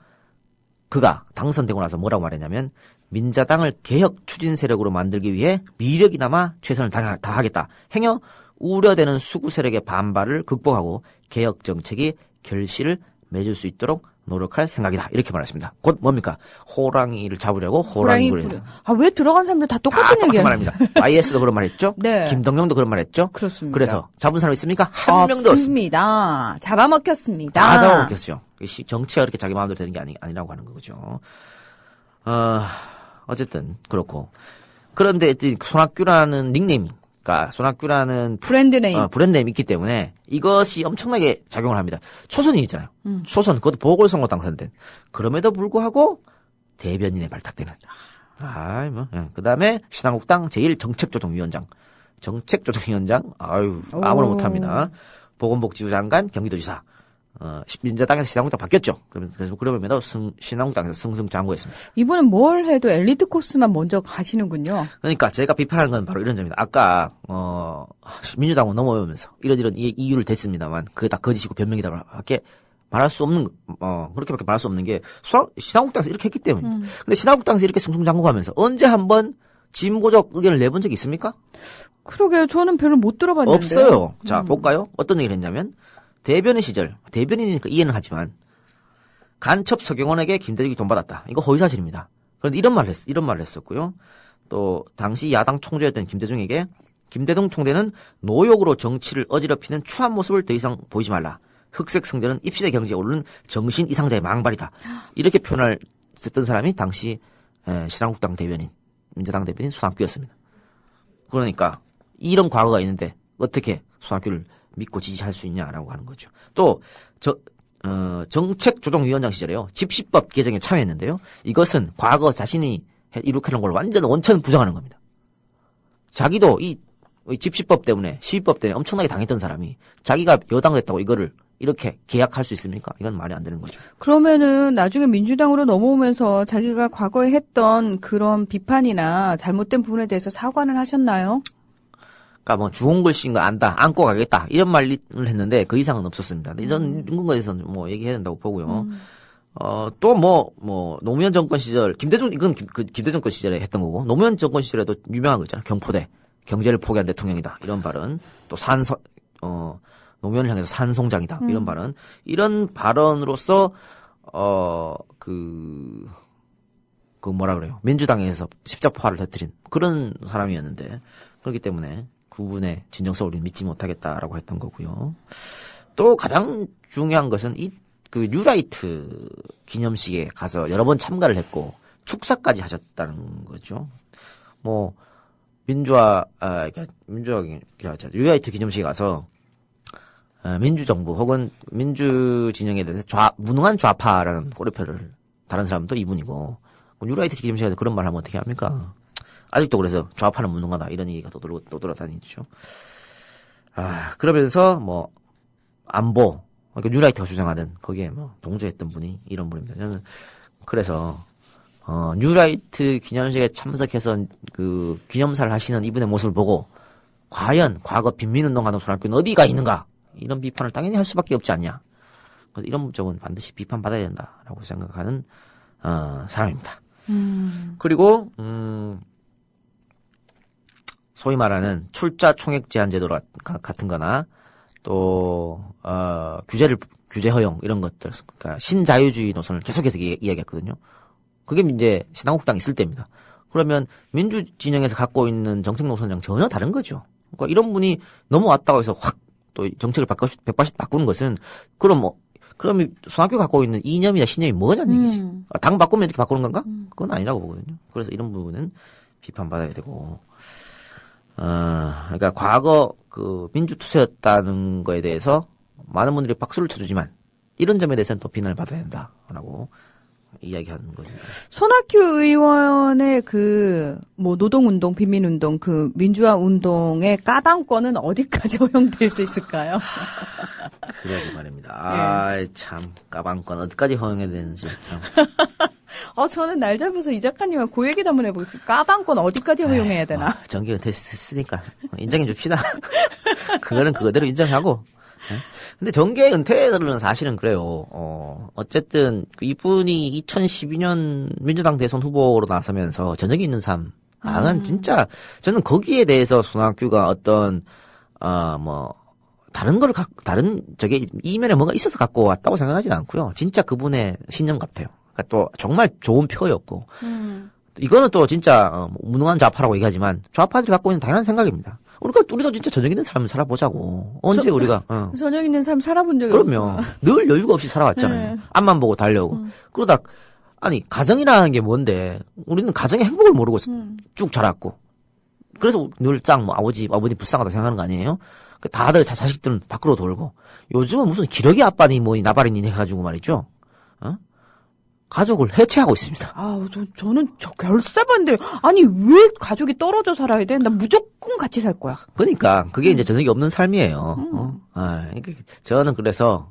그가 당선되고 나서 뭐라고 말했냐면 민자당을 개혁 추진 세력으로 만들기 위해 미력이나마 최선을 다하겠다. 행여 우려되는 수구 세력의 반발을 극복하고 개혁 정책이 결실을 맺을 수 있도록 노력할 생각이다. 이렇게 말했습니다. 곧 뭡니까? 호랑이를 잡으려고 호랑이 부려. 왜 들어간 사람들 다 똑같은 얘기야? 말입니다. YS도 그런 말 했죠? 네. 김동영도 그런 말 했죠? 그렇습니다. 그래서 잡은 사람 있습니까? 한 명도 없습니다. 잡아먹혔습니다. 다 잡아먹혔어요. 정치가 그렇게 자기 마음대로 되는 게 아니라고 하는 거죠. 어쨌든 그렇고. 그런데 손학규라는 닉네임이 그러니까 손학규라는 브랜드네임이 있기 때문에 이것이 엄청나게 작용을 합니다. 초선이 있잖아요. 초선 그것도 보궐선거 당선된. 그럼에도 불구하고 대변인에 발탁되는. 그다음에 신한국당 제1정책조정위원장. 아무나 못합니다. 보건복지부 장관, 경기도지사. 민자당에서 신한국당 바뀌었죠. 그래서 그러면서 신한국당에서 승승장구했습니다. 이분은 뭘 해도 엘리트 코스만 먼저 가시는군요. 그러니까 제가 비판하는 건 바로 이런 점입니다. 아까 민주당으로 넘어오면서 이런 이유를 댔습니다만 그게 다 거짓이고 변명이다밖에 말할 수 없는 그렇게밖에 말할 수 없는 게 신한국당에서 이렇게 했기 때문입니다. 근데 신한국당에서 이렇게 승승장구하면서 언제 한번 진보적 의견을 내본 적이 있습니까? 그러게요. 저는 별로 못 들어봤는데. 없어요. 자 볼까요? 어떤 얘기를 했냐면 대변인 시절, 대변인이니까 이해는 하지만 간첩 서경원에게 김대중이 돈 받았다. 이거 허위사실입니다. 그런데 이런 말을 했었고요. 또 당시 야당 총재였던 김대중에게 김대중 총재는 노욕으로 정치를 어지럽히는 추한 모습을 더 이상 보이지 말라. 흑색 성전은 입시대 경제에 오르는 정신 이상자의 망발이다. 이렇게 표현을 썼던 사람이 당시 신한국당 대변인, 민자당 대변인 손학규였습니다. 그러니까 이런 과거가 있는데 어떻게 손학규를 믿고 지지할 수 있냐라고 하는 거죠. 또 정책조정위원장 시절에요. 집시법 개정에 참여했는데요. 이것은 과거 자신이 이룩해놓은 걸 완전 원천 부정하는 겁니다. 자기도 이 집시법 때문에 시위법 때문에 엄청나게 당했던 사람이 자기가 여당 됐다고 이거를 이렇게 계약할 수 있습니까? 이건 말이 안 되는 거죠. 그러면은 나중에 민주당으로 넘어오면서 자기가 과거에 했던 그런 비판이나 잘못된 부분에 대해서 사과는 하셨나요? 그러니까 주홍글 씨인 거 안다, 안고 가겠다 이런 말을 했는데 그 이상은 없었습니다. 이런 거에 대해서는 얘기해야 된다고 보고요. 또 노무현 정권 시절 이건 김대중 정권 시절에 했던 거고 노무현 정권 시절에도 유명한 거 있잖아요. 경포대 경제를 포기한 대통령이다 이런 발언. 또 노무현을 향해서 산송장이다 이런 발언. 이런 발언으로서 뭐라 그래요? 민주당에서 십자포화를 터뜨린 그런 사람이었는데 그렇기 때문에 그분의 진정성을 우리는 믿지 못하겠다라고 했던 거고요. 또 가장 중요한 것은 뉴라이트 기념식에 가서 여러 번 참가를 했고 축사까지 하셨다는 거죠. 뉴라이트 기념식에 가서 민주정부 혹은 민주진영에 대해서 무능한 좌파라는 꼬리표를 다른 사람도 이분이고 뉴라이트 기념식에서 그런 말 하면 어떻게 합니까? 아직도 그래서 좌파는 무능하다 이런 얘기가 또 돌아다니죠. 그러면서 안보 그러니까 뉴라이트가 주장하던 거기에 동조했던 분이 이런 분입니다. 저는 그래서 뉴라이트 기념식에 참석해서 그 기념사를 하시는 이분의 모습을 보고 과연 과거 빈민운동하던 손학규는 어디가 있는가 이런 비판을 당연히 할 수밖에 없지 않냐. 그래서 이런 점은 반드시 비판받아야 된다라고 생각하는 사람입니다. 그리고 소위 말하는 출자 총액 제한 제도 같은 거나 또 규제 허용 이런 것들 그러니까 신자유주의 노선을 계속해서 이야기했거든요. 그게 이제 신한국당 있을 때입니다. 그러면 민주 진영에서 갖고 있는 정책 노선이랑 전혀 다른 거죠. 그러니까 이런 분이 넘어왔다고 해서 확 또 정책을 180도 바꾸는 것은 그럼 손학규 갖고 있는 이념이나 신념이 뭐냐는 얘기지. 당 바꾸면 이렇게 바꾸는 건가? 그건 아니라고 보거든요. 그래서 이런 부분은 비판받아야 되고 그러니까 과거 민주투세였다는 거에 대해서 많은 분들이 박수를 쳐주지만 이런 점에 대해서는 또 비난을 받아야 된다라고 이야기하는 거죠. 손학규 의원의 노동운동, 빈민운동, 민주화 운동의 까방권은 어디까지 허용될 수 있을까요? 그러게 말입니다. 참 까방권 어디까지 허용해야 되는지 참. 저는 날 잡아서 이 작가님과 그 얘기도 한번 해보겠습니다. 까방권 어디까지 허용해야 되나? 정기 은퇴했으니까 인정해 줍시다. 그거는 그거대로 인정하고. 근데 정계 은퇴들은 사실은 그래요. 어쨌든 이분이 2012년 민주당 대선 후보로 나서면서 저녁이 있는 삶. 난 진짜 저는 거기에 대해서 손학규가 어떤 다른 저게 이면에 뭔가 있어서 갖고 왔다고 생각하지는 않고요. 진짜 그분의 신념 같아요. 그러니까 또 정말 좋은 표였고. 이거는 또 진짜 무능한 좌파라고 얘기하지만 좌파들이 갖고 있는 당연한 생각입니다. 우리도 진짜 저녁 있는 삶을 살아보자고. 언제 우리가 저녁 있는 삶 살아본 적이 그럼요. 늘 여유가 없이 살아왔잖아요. 네. 앞만 보고 달려오고. 그러다 가정이라는 게 뭔데 우리는 가정의 행복을 모르고 쭉 자랐고. 그래서 늘상 아버님 불쌍하다고 생각하는 거 아니에요? 다들 자식들은 밖으로 돌고. 요즘은 무슨 기러기 아빠니 뭐니 나발이니 해가지고 말이죠. 가족을 해체하고 있습니다. 저는 결사반대요. 아니, 왜 가족이 떨어져 살아야 돼? 난 무조건 같이 살 거야. 그러니까, 그게 이제 저녁이 없는 삶이에요. 저는 그래서,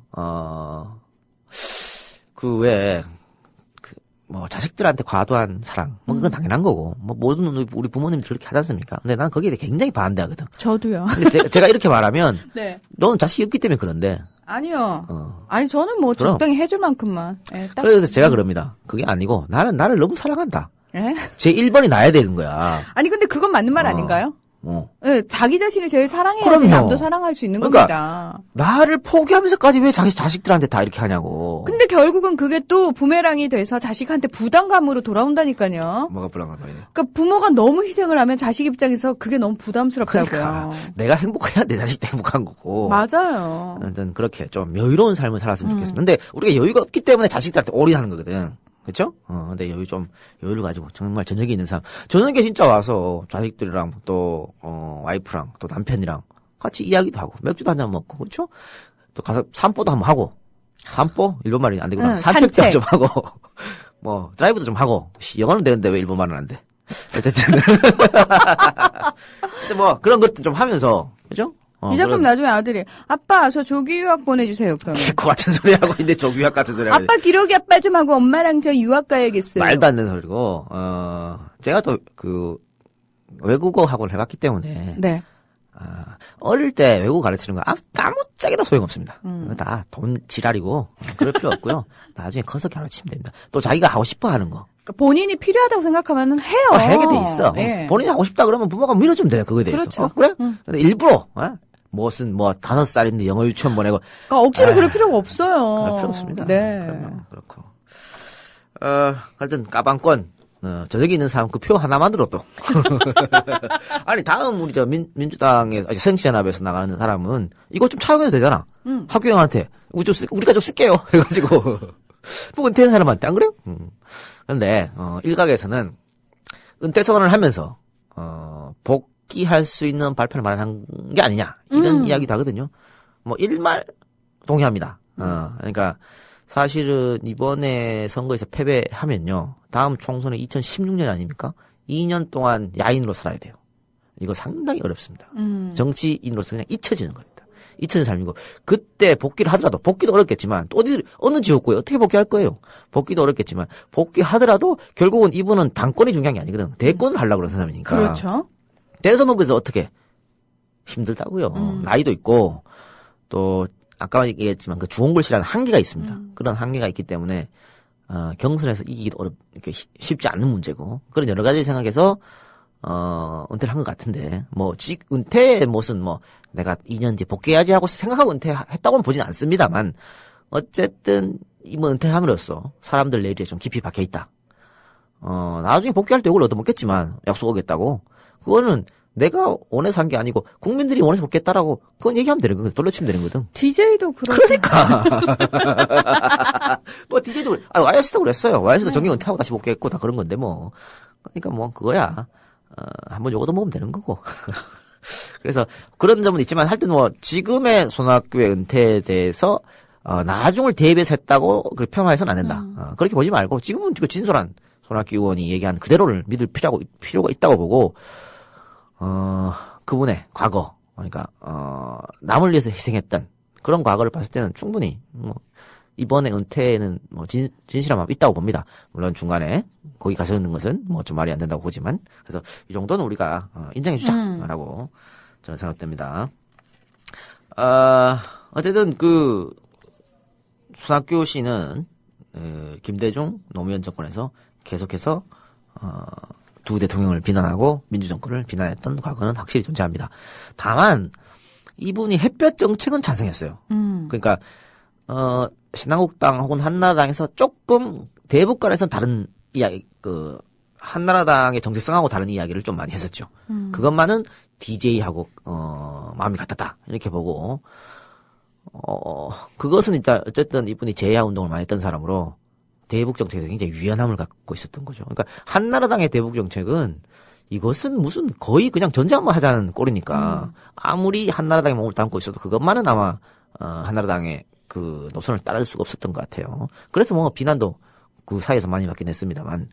자식들한테 과도한 사랑. 그건 당연한 거고. 모든 우리 부모님들 그렇게 하지 않습니까? 근데 난 거기에 대해 굉장히 반대하거든. 저도요. 근데 제가 이렇게 말하면, 네. 너는 자식이 없기 때문에 그런데. 아니요. 아니, 저는 그럼. 적당히 해줄 만큼만. 그래서 제가 그럽니다. 그게 아니고, 나는 나를 너무 사랑한다. 예? 제 1번이 나야 되는 거야. 아니, 근데 그건 맞는 말 아닌가요? 네, 자기 자신을 제일 사랑해야지 그럼요. 남도 사랑할 수 있는 겁니다. 나를 포기하면서까지 왜 자식들한테 다 이렇게 하냐고. 근데 결국은 그게 또 부메랑이 돼서 자식한테 부담감으로 돌아온다니까요. 뭐가 불안한 거예요? 그러니까 부모가 너무 희생을 하면 자식 입장에서 그게 너무 부담스럽다고요. 그러니까 내가 행복해야 내 자식도 행복한 거고. 맞아요. 아무튼 그렇게 좀 여유로운 삶을 살았으면 좋겠습니다. 근데 우리가 여유가 없기 때문에 자식들한테 올인하는 거거든. 그렇죠? 근데 여유를 가지고 정말 저녁에 있는 삶. 저녁에 진짜 와서 자식들이랑 또 와이프랑 또 남편이랑 같이 이야기도 하고 맥주도 한잔 먹고 그렇죠? 또 가서 산보도 한번 하고 산보 일본 말이 안 되구나. 산책도 좀 하고 드라이브도 좀 하고 영어는 되는데 왜 일본 말은 안 돼? 어쨌든 근데 그런 것도 좀 하면서 그렇죠? 이 작품 나중에 아들이 아빠 저 조기 유학 보내주세요. 그러면 그 같은 소리 하고 있는데 조기 유학 같은 소리 하고 아빠 기러기 아빠 좀 하고 엄마랑 저 유학 가야겠어요. 말도 안 되는 소리고 제가 또 외국어 학원을 해봤기 때문에 네. 어릴 때 외국어 가르치는 거 아무짝에도 소용없습니다. 다 돈 지랄이고 그럴 필요 없고요. 나중에 커서 가르치면 됩니다. 또 자기가 하고 싶어 하는 거. 본인이 필요하다고 생각하면 해요. 하게 돼 있어. 네. 본인이 하고 싶다 그러면 부모가 밀어주면 돼요. 그거에 대해서. 그렇죠. 그래? 근데 일부러 5살인데 영어 유치원 보내고. 그러니까 억지로 그럴 필요가 없어요. 그럴 필요 없습니다. 네. 그럼요. 그렇고. 하여튼 까방권. 저녁에 있는 사람 그 표 하나만으로도. 아니, 다음 우리 민주당의 생시연합에서 나가는 사람은 이거 좀 차용해도 되잖아. 학교형한테. 우리가 좀 쓸게요. 해가지고. 은퇴한 사람한테 안 그래요? 근데, 일각에서는 은퇴 선언을 하면서, 복귀할 수 있는 발표를 마련한 게 아니냐. 이런 이야기도 하거든요. 일말 동의합니다. 그러니까, 사실은 이번에 선거에서 패배하면요. 다음 총선은 2016년 아닙니까? 2년 동안 야인으로 살아야 돼요. 이거 상당히 어렵습니다. 정치인으로서 그냥 잊혀지는 겁니다. 잊혀진 삶이고 그때 복귀를 하더라도 복귀도 어렵겠지만 또 어느 지역구에 어떻게 복귀할 거예요? 복귀도 어렵겠지만 복귀하더라도 결국은 이분은 당권이 중요한 게 아니거든. 대권을 하려고 그러는 사람이니까. 그렇죠. 대선 후보에서 어떻게 힘들다고요. 나이도 있고 또 아까 얘기했지만 그 주홍글씨라는 한계가 있습니다. 그런 한계가 있기 때문에 경선에서 이기기도 쉽지 않은 문제고 그런 여러 가지 생각해서 은퇴를 한 것 같은데 은퇴의 무슨 내가 2년 뒤에 복귀해야지 하고 생각하고 은퇴했다고는 보진 않습니다만 어쨌든 이번 은퇴함으로써 사람들 내리에 좀 깊이 박혀 있다. 나중에 복귀할 때 이걸 얻어먹겠지만 약속 오겠다고 그거는 내가 원해서 한 게 아니고 국민들이 원해서 복귀했다라고 그건 얘기하면 되는 거거든. 돌려치면 되는 거거든. DJ도 그러니까. DJ도 YS도 그랬어요. YS도 정기 은퇴하고 다시 복귀했고 다 그런 건데 그러니까 그거야. 한번 요거도 먹으면 되는 거고. 그래서 그런 점은 있지만 하여튼 지금의 손학규의 은퇴에 대해서 나중을 대비해서 했다고 그렇게 폄하해서는 안 된다. 그렇게 보지 말고 지금은 그 진솔한 손학규 의원이 얘기한 그대로를 믿을 필요가 있다고 보고 그분의 과거 그러니까 남을 위해서 희생했던 그런 과거를 봤을 때는 충분히 이번에 은퇴는 뭐 진실한 마음 있다고 봅니다. 물론 중간에 거기 가서 있는 것은 뭐 좀 말이 안 된다고 보지만, 그래서 이 정도는 우리가 인정해주자라고 저는 생각됩니다. 어쨌든 그 손학규 씨는 김대중 노무현 정권에서 계속해서 두 대통령을 비난하고 민주정권을 비난했던 과거는 확실히 존재합니다. 다만 이분이 햇볕 정책은 찬성했어요. 그러니까 신한국당 혹은 한나라당에서 조금 대북관에서는 다른 이야기, 그 한나라당의 정체성하고 다른 이야기를 좀 많이 했었죠. 그것만은 DJ하고 마음이 같았다 이렇게 보고, 그것은 일단 어쨌든 이분이 재야 운동을 많이 했던 사람으로 대북 정책에서 굉장히 유연함을 갖고 있었던 거죠. 그러니까 한나라당의 대북 정책은 이것은 무슨 거의 그냥 전쟁만 하자는 꼴이니까 아무리 한나라당에 몸을 담고 있어도 그것만은 아마 한나라당의 그 노선을 따를 수가 없었던 것 같아요. 그래서 뭐 비난도 그 사이에서 많이 받긴 했습니다만,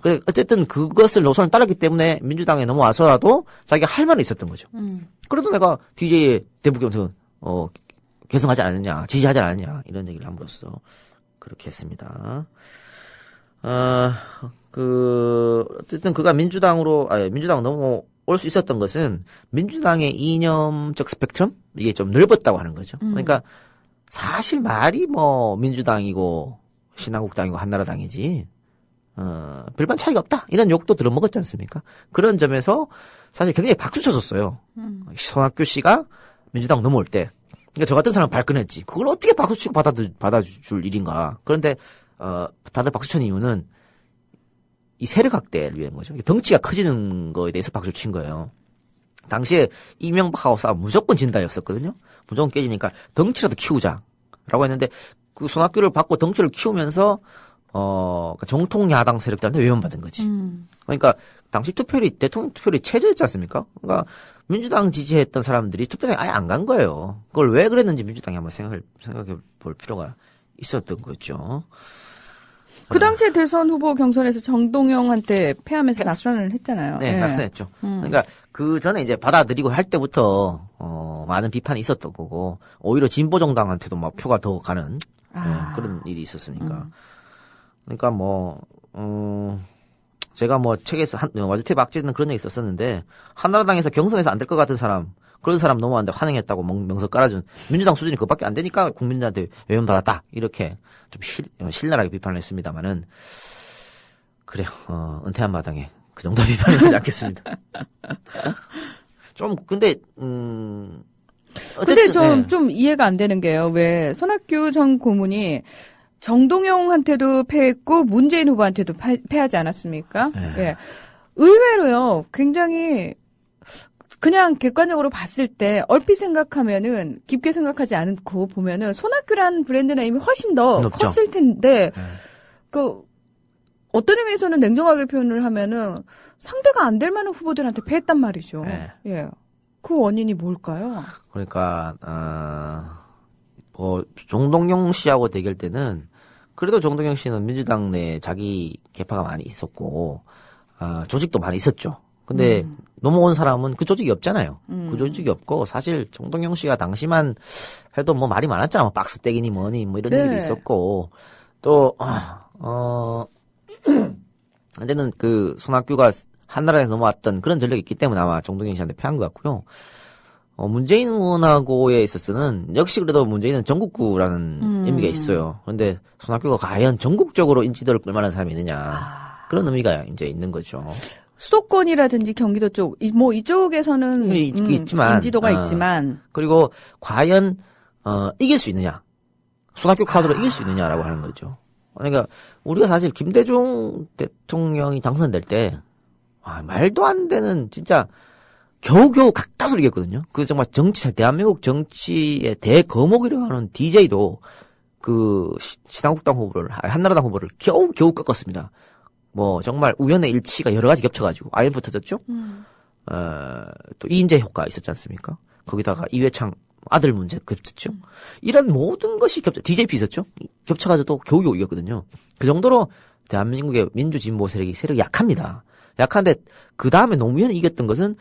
그래 어쨌든 그것을 노선을 따랐기 때문에 민주당에 넘어와서라도 자기가 할 말은 있었던 거죠. 그래도 내가 DJ의 대북 정책은 개성하지 않았냐, 지지하지 않았냐 이런 얘기를 함으로써 그렇게 했습니다. 어쨌든 그가 민주당 넘어올 수 있었던 것은 민주당의 이념적 스펙트럼? 이게 좀 넓었다고 하는 거죠. 그러니까 사실 말이 뭐 민주당이고 신한국당이고 한나라당이지, 별반 차이가 없다. 이런 욕도 들어먹었지 않습니까? 그런 점에서 사실 굉장히 박수 쳐줬어요. 손학규 씨가 민주당 넘어올 때. 그러니까 저 같은 사람 발끈했지. 그걸 어떻게 박수 치고 받아줄 일인가. 그런데, 다들 박수 친 이유는 이 세력 확대를 위한 거죠. 덩치가 커지는 거에 대해서 박수를 친 거예요. 당시에 이명박하고 싸우면 무조건 진다였었거든요. 무조건 깨지니까 덩치라도 키우자라고 했는데, 그 손학규를 받고 덩치를 키우면서, 정통 야당 세력들한테 외면받은 거지. 그러니까 당시 대통령 투표율이 최저였지 않습니까? 그러니까 민주당 지지했던 사람들이 투표장에 아예 안 간 거예요. 그걸 왜 그랬는지 민주당이 한번 생각해 볼 필요가 있었던 거죠. 그 당시에 대선 후보 경선에서 정동영한테 패하면서 낙선을 했잖아요. 네, 낙선했죠. 그러니까 그 전에 이제 받아들이고 할 때부터 많은 비판이 있었던 거고, 오히려 진보 정당한테도 막 표가 더 가는 그런 일이 있었으니까. 그러니까 뭐 제가 뭐 책에서 와즈테 박지는 그런 얘기 있었었는데, 한나라당에서 경선에서 안 될 것 같은 사람, 그런 사람 넘어왔는데 환영했다고 명석 깔아준 민주당 수준이 그것밖에 안 되니까 국민들한테 외면받았다 이렇게 좀 신랄하게 비판을 했습니다만은, 그래요. 은퇴한 마당에 그 정도 비판을 하지 않겠습니다. 좀 근데 어쨌든 좀 이해가 안 되는 게요. 왜 손학규 전 고문이 정동영한테도 패했고 문재인 후보한테도 패하지 않았습니까? 예. 의외로요. 굉장히 그냥 객관적으로 봤을 때 얼핏 생각하면은, 깊게 생각하지 않고 보면은 손학규라는 브랜드 네임이 훨씬 더 높죠. 컸을 텐데, 그 어떤 의미에서는 냉정하게 표현을 하면은 상대가 안 될 만한 후보들한테 패했단 말이죠. 예. 그 원인이 뭘까요? 그러니까 정동영 씨하고 대결 때는 그래도 정동영 씨는 민주당 내 자기 계파가 많이 있었고, 조직도 많이 있었죠. 근데 넘어온 사람은 그 조직이 없잖아요. 그 조직이 없고, 사실 정동영 씨가 당시만 해도 뭐 말이 많았잖아. 뭐 박스 떼기니 뭐니 뭐 이런 얘기도 있었고, 또 언제는 그 손학규가 한나라에 넘어왔던 그런 전력이 있기 때문에 아마 정동영 씨한테 패한 것 같고요. 문재인 의원하고에 있어서는 역시 그래도 문재인은 전국구라는 의미가 있어요. 그런데 손학규가 과연 전국적으로 인지도를 끌만한 사람이 있느냐, 그런 의미가 이제 있는 거죠. 수도권이라든지 경기도 쪽, 뭐 이쪽에서는 있지만, 인지도가 있지만, 그리고 과연 이길 수 있느냐, 손학규 카드로 이길 수 있느냐라고 하는 거죠. 그러니까 우리가 사실 김대중 대통령이 당선될 때 말도 안 되는, 진짜 겨우겨우 가까스로 이겼거든요. 그 정말 대한민국 정치의 대거목이라고 하는 DJ도 그 신한국당 후보를, 한나라당 후보를 겨우 꺾었습니다. 뭐 정말 우연의 일치가 여러 가지 겹쳐가지고 IMF 터졌죠. 또 이인재 효과 있었지 않습니까? 거기다가 이회창 아들 문제 겹쳤죠. 이런 모든 것이 DJP 있었죠. 겹쳐가지고 겨우겨우 이겼거든요. 그 정도로 대한민국의 민주진보 세력이 약합니다. 약한데 그 다음에 노무현이 이겼던 것은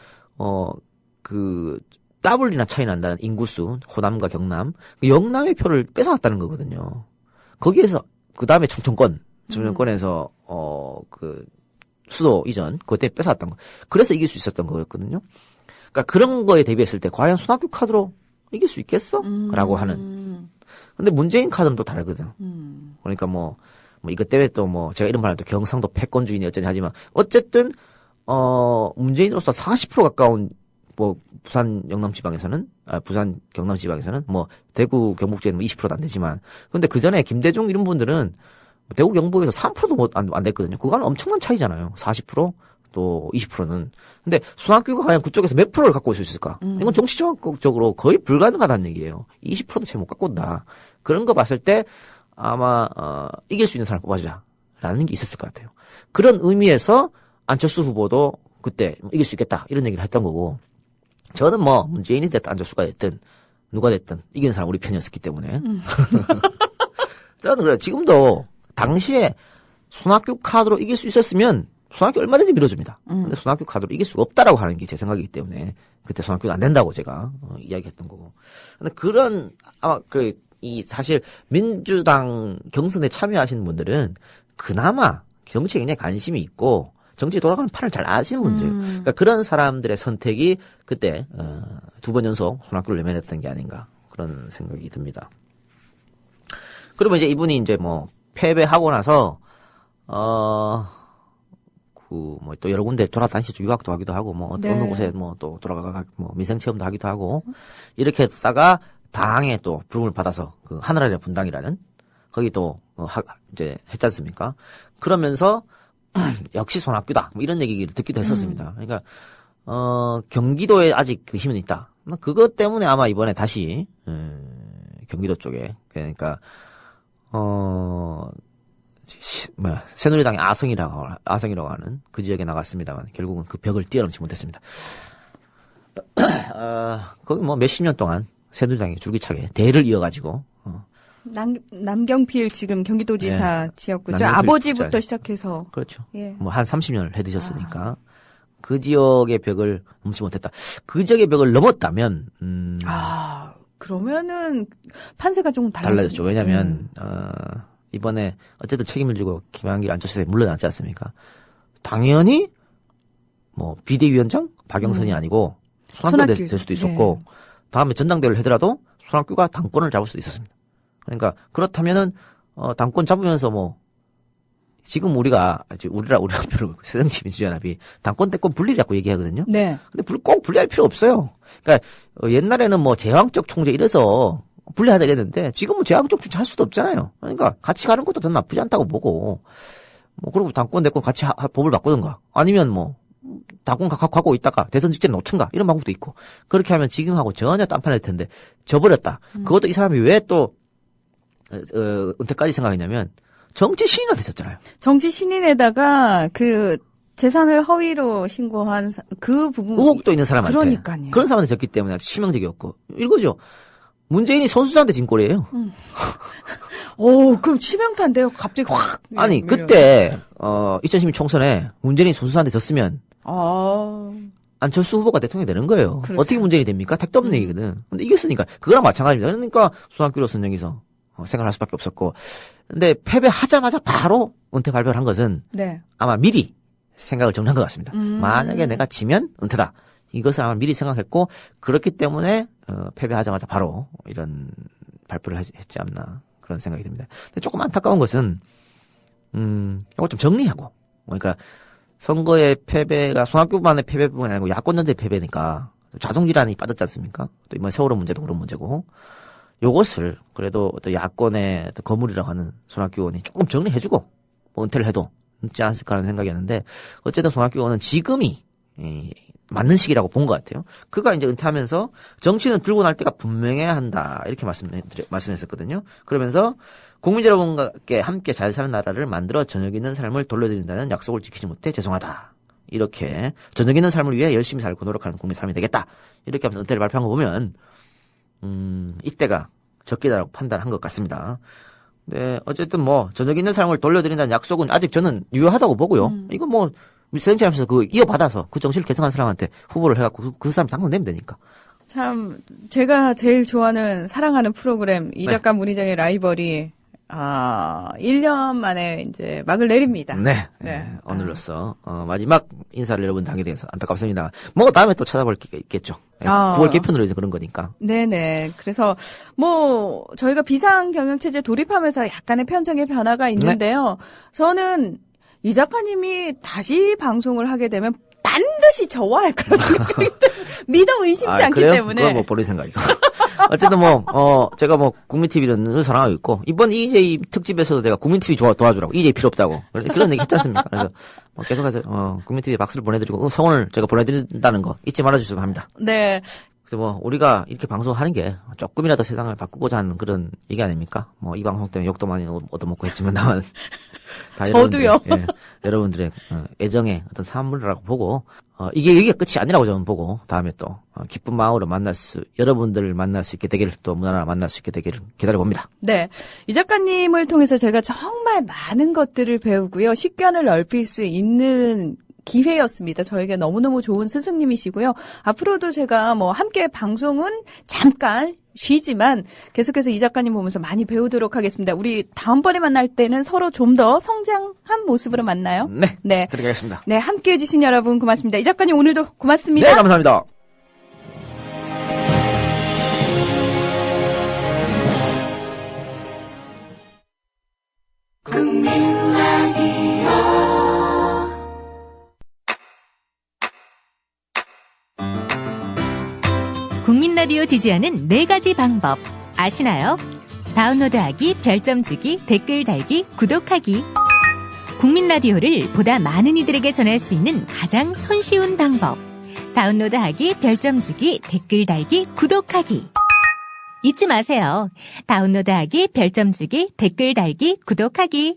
더블이나 차이 난다는 인구수, 호남과 경남, 영남의 표를 뺏어왔다는 거거든요. 거기에서 그 다음에 충청권에서 그 수도 이전 그때 뺏어왔던 거. 그래서 이길 수 있었던 거였거든요. 그러니까 그런 거에 대비했을 때 과연 손학규 카드로 이길 수 있겠어? 라고 하는. 근데 문재인 카드는 또 다르거든. 그러니까 뭐 이것 때문에 또 뭐 제가 이런 말을 또 경상도 패권주의니 어쩌니 하지만 어쨌든 문재인으로서 40% 가까운 뭐 부산 영남 지방에서는 부산 경남 지방에서는 뭐 대구 경북지에는 20%도 안 되지만 근데 그 전에 김대중 이런 분들은 대구 경북에서 3%도 안 됐거든요. 그거는 엄청난 차이잖아요. 40% 또 20%는. 근데 손학규가 과연 그쪽에서 몇 프로를 갖고 올 수 있을까? 이건 정치적으로 거의 불가능하다는 얘기예요. 20%도 채 못 갖고 온다. 그런 거 봤을 때 아마 이길 수 있는 사람 뽑아주자라는 게 있었을 것 같아요. 그런 의미에서 안철수 후보도 그때 이길 수 있겠다 이런 얘기를 했던 거고 저는 뭐 문재인이 됐든 안철수가 됐든 누가 됐든 이기는 사람 우리 편이었기 때문에 저는 그래요. 지금도 당시에 손학규 카드로 이길 수 있었으면 손학규 얼마든지 밀어줍니다. 근데 손학규 카드로 이길 수가 없다라고 하는 게 제 생각이기 때문에 그때 손학규는 안 된다고 제가 이야기했던 거고. 근데 그런 아마 사실 민주당 경선에 참여하시는 분들은 그나마 정치에 굉장히 관심이 있고 정치에 돌아가는 판을 잘 아시는 분들. 그러니까 그런 사람들의 선택이 그때 2번 연속 손학규를 내면했던 게 아닌가 그런 생각이 듭니다. 그러면 이제 이분이 이제 뭐 패배하고 나서 뭐 또 여러 군데 돌아다니시죠. 유학도 하기도 하고 뭐 네. 어느 곳에 뭐 또 돌아가 뭐 민생 체험도 하기도 하고 이렇게 했다가 당에 또 부름을 받아서 그 하늘아래 분당이라는 거기 또 이제 했지 않습니까? 그러면서 역시 손학규다 뭐 이런 얘기를 듣기도 했었습니다. 그러니까 경기도에 아직 그 힘은 있다. 그것 때문에 아마 이번에 다시 경기도 쪽에 그러니까 새누리당의 아성이라고 하는 그 지역에 나갔습니다만 결국은 그 벽을 뛰어넘지 못했습니다. 거기 뭐 몇십 년 동안 새누리당이 줄기차게 대를 이어가지고 남경필 지금 경기도지사 네. 지역구죠. 아버지부터 시작해서 그렇죠. 예. 뭐 한 30년을 해드셨으니까 그 지역의 벽을 넘지 못했다. 그 지역의 벽을 넘었다면 그러면은 판세가 조금 달라졌죠. 왜냐하면 이번에 어쨌든 책임을 지고 김한길 안철수에 물러났지 않습니까? 당연히 뭐 비대위원장 박영선이 아니고 손학규가 될 수도 있었고 다음에 전당대회를 하더라도 손학규가 당권을 잡을 수도 있었습니다. 그러니까 그렇다면은 당권 잡으면서 뭐 지금 우리가 별로 새정치민주연합이 당권 대권 분리를 자꾸 얘기하거든요. 네. 근데 꼭 분리할 필요 없어요. 그러니까 옛날에는 뭐 제왕적 총재 이래서 분리하자 이랬는데 지금은 제왕적 총재 할 수도 없잖아요. 그러니까 같이 가는 것도 전 나쁘지 않다고 보고 뭐 그리고 당권 대권 같이 법을 바꾸든가 아니면 뭐 당권 갖고 있다가 대선 직전에 놓든가 이런 방법도 있고 그렇게 하면 지금하고 전혀 딴판일 텐데 져버렸다. 그것도 이 사람이 왜 또 은퇴까지 생각했냐면 정치 신인화 됐었잖아요. 정치 신인에다가 그 재산을 허위로 신고한 그 부분 의혹도 있는 사람한테 그러니까요. 그런 사람한테 졌기 때문에 아주 치명적이었고 이거죠. 문재인이 선수들한테 진 꼴이에요. 그럼 치명타인데요. 갑자기 확. 아니 그때 2012 총선에 문재인이 선수들한테 졌으면 안철수 후보가 대통령이 되는 거예요. 그렇죠. 어떻게 문재인이 됩니까? 택도 없는 얘기거든. 근데 이겼으니까 그거랑 마찬가지입니다. 그러니까 손학규로서는 여기서 생각할 수밖에 없었고 근데 패배하자마자 바로 은퇴 발표를 한 것은 네. 아마 미리 생각을 정리한 것 같습니다. 만약에 내가 지면 은퇴다. 이것을 아마 미리 생각했고 그렇기 때문에 패배하자마자 바로 이런 발표를 했지 않나 그런 생각이 듭니다. 근데 조금 안타까운 것은 이거 좀 정리하고 그러니까 선거의 패배가 손학규만의 패배뿐만 아니고 야권 전체의 패배니까 자중질환이 빠졌지 않습니까? 또 이번 세월호 문제도 그런 문제고 요것을 그래도 어떤 야권의 거물이라고 하는 손학규 의원이 조금 정리해주고 뭐 은퇴를 해도 늦지 않았을까 하는 생각이었는데 어쨌든 손학규 의원은 지금이 맞는 시기라고 본 것 같아요. 그가 이제 은퇴하면서 정치는 들고 날 때가 분명해야 한다 이렇게 말씀했었거든요. 그러면서 국민 여러분께 함께 잘 사는 나라를 만들어 저녁 있는 삶을 돌려드린다는 약속을 지키지 못해 죄송하다. 이렇게 저녁 있는 삶을 위해 열심히 살고 노력하는 국민 삶이 되겠다. 이렇게 하면서 은퇴를 발표한 거 보면 이때가 적기다라고 판단한 것 같습니다. 네, 어쨌든 뭐 저녁 있는 삶을 돌려드린다는 약속은 아직 저는 유효하다고 보고요. 이거 뭐 새정치하면서 그 이어받아서 그 정신을 계승한 사람한테 후보를 해갖고 그 사람 당선되면 되니까. 참 제가 제일 좋아하는 사랑하는 프로그램 이 작가 문희정의 라이벌이 1년 만에 이제 막을 내립니다. 네. 오늘로써 마지막 인사를 여러분 하게 돼서 안타깝습니다. 뭐 다음에 또 찾아볼 게 있겠죠. 9월 개편으로 해서 그런 거니까. 네네. 그래서 뭐 저희가 비상 경영 체제 돌입하면서 약간의 편성의 변화가 있는데요. 저는 이 작가님이 다시 방송을 하게 되면 반드시 저와 할 거라는 생각이 믿어 의심치 않기 그래요? 때문에. 그건 뭐 본인 생각이고. 어쨌든 제가 국민TV를 사랑하고 있고, 이번 EJ 특집에서도 내가 국민TV 도와주라고, EJ 필요 없다고. 그런 얘기 했지 않습니까? 그래서 계속해서, 국민TV에 박수를 보내드리고, 성원을 제가 보내드린다는 거 잊지 말아주시면 합니다. 네. 그래서 우리가 이렇게 방송하는 게 조금이라도 세상을 바꾸고자 하는 그런 얘기 아닙니까? 이 방송 때문에 욕도 많이 얻어먹고 했지만, 다만. 저도요. 여러분들의 애정의 어떤 산물이라고 보고, 이게 여기가 끝이 아니라고 저는 보고, 다음에 또, 기쁜 마음으로 여러분들을 만날 수 있게 되기를, 또 문화를 만날 수 있게 되기를 기다려봅니다. 네. 이 작가님을 통해서 제가 정말 많은 것들을 배우고요. 식견을 넓힐 수 있는 기회였습니다. 저에게 너무너무 좋은 스승님이시고요. 앞으로도 제가 함께 방송은 잠깐 쉬지만 계속해서 이 작가님 보면서 많이 배우도록 하겠습니다. 우리 다음번에 만날 때는 서로 좀 더 성장한 모습으로 만나요. 네. 그렇게 하겠습니다. 네. 함께 해주신 여러분 고맙습니다. 이 작가님 오늘도 고맙습니다. 네, 감사합니다. 국민 라디오 지지하는 4가지 방법 아시나요? 다운로드하기, 별점 주기, 댓글 달기, 구독하기. 국민 라디오를 보다 많은 이들에게 전할 수 있는 가장 손쉬운 방법. 다운로드하기, 별점 주기, 댓글 달기, 구독하기. 잊지 마세요. 다운로드하기, 별점 주기, 댓글 달기, 구독하기.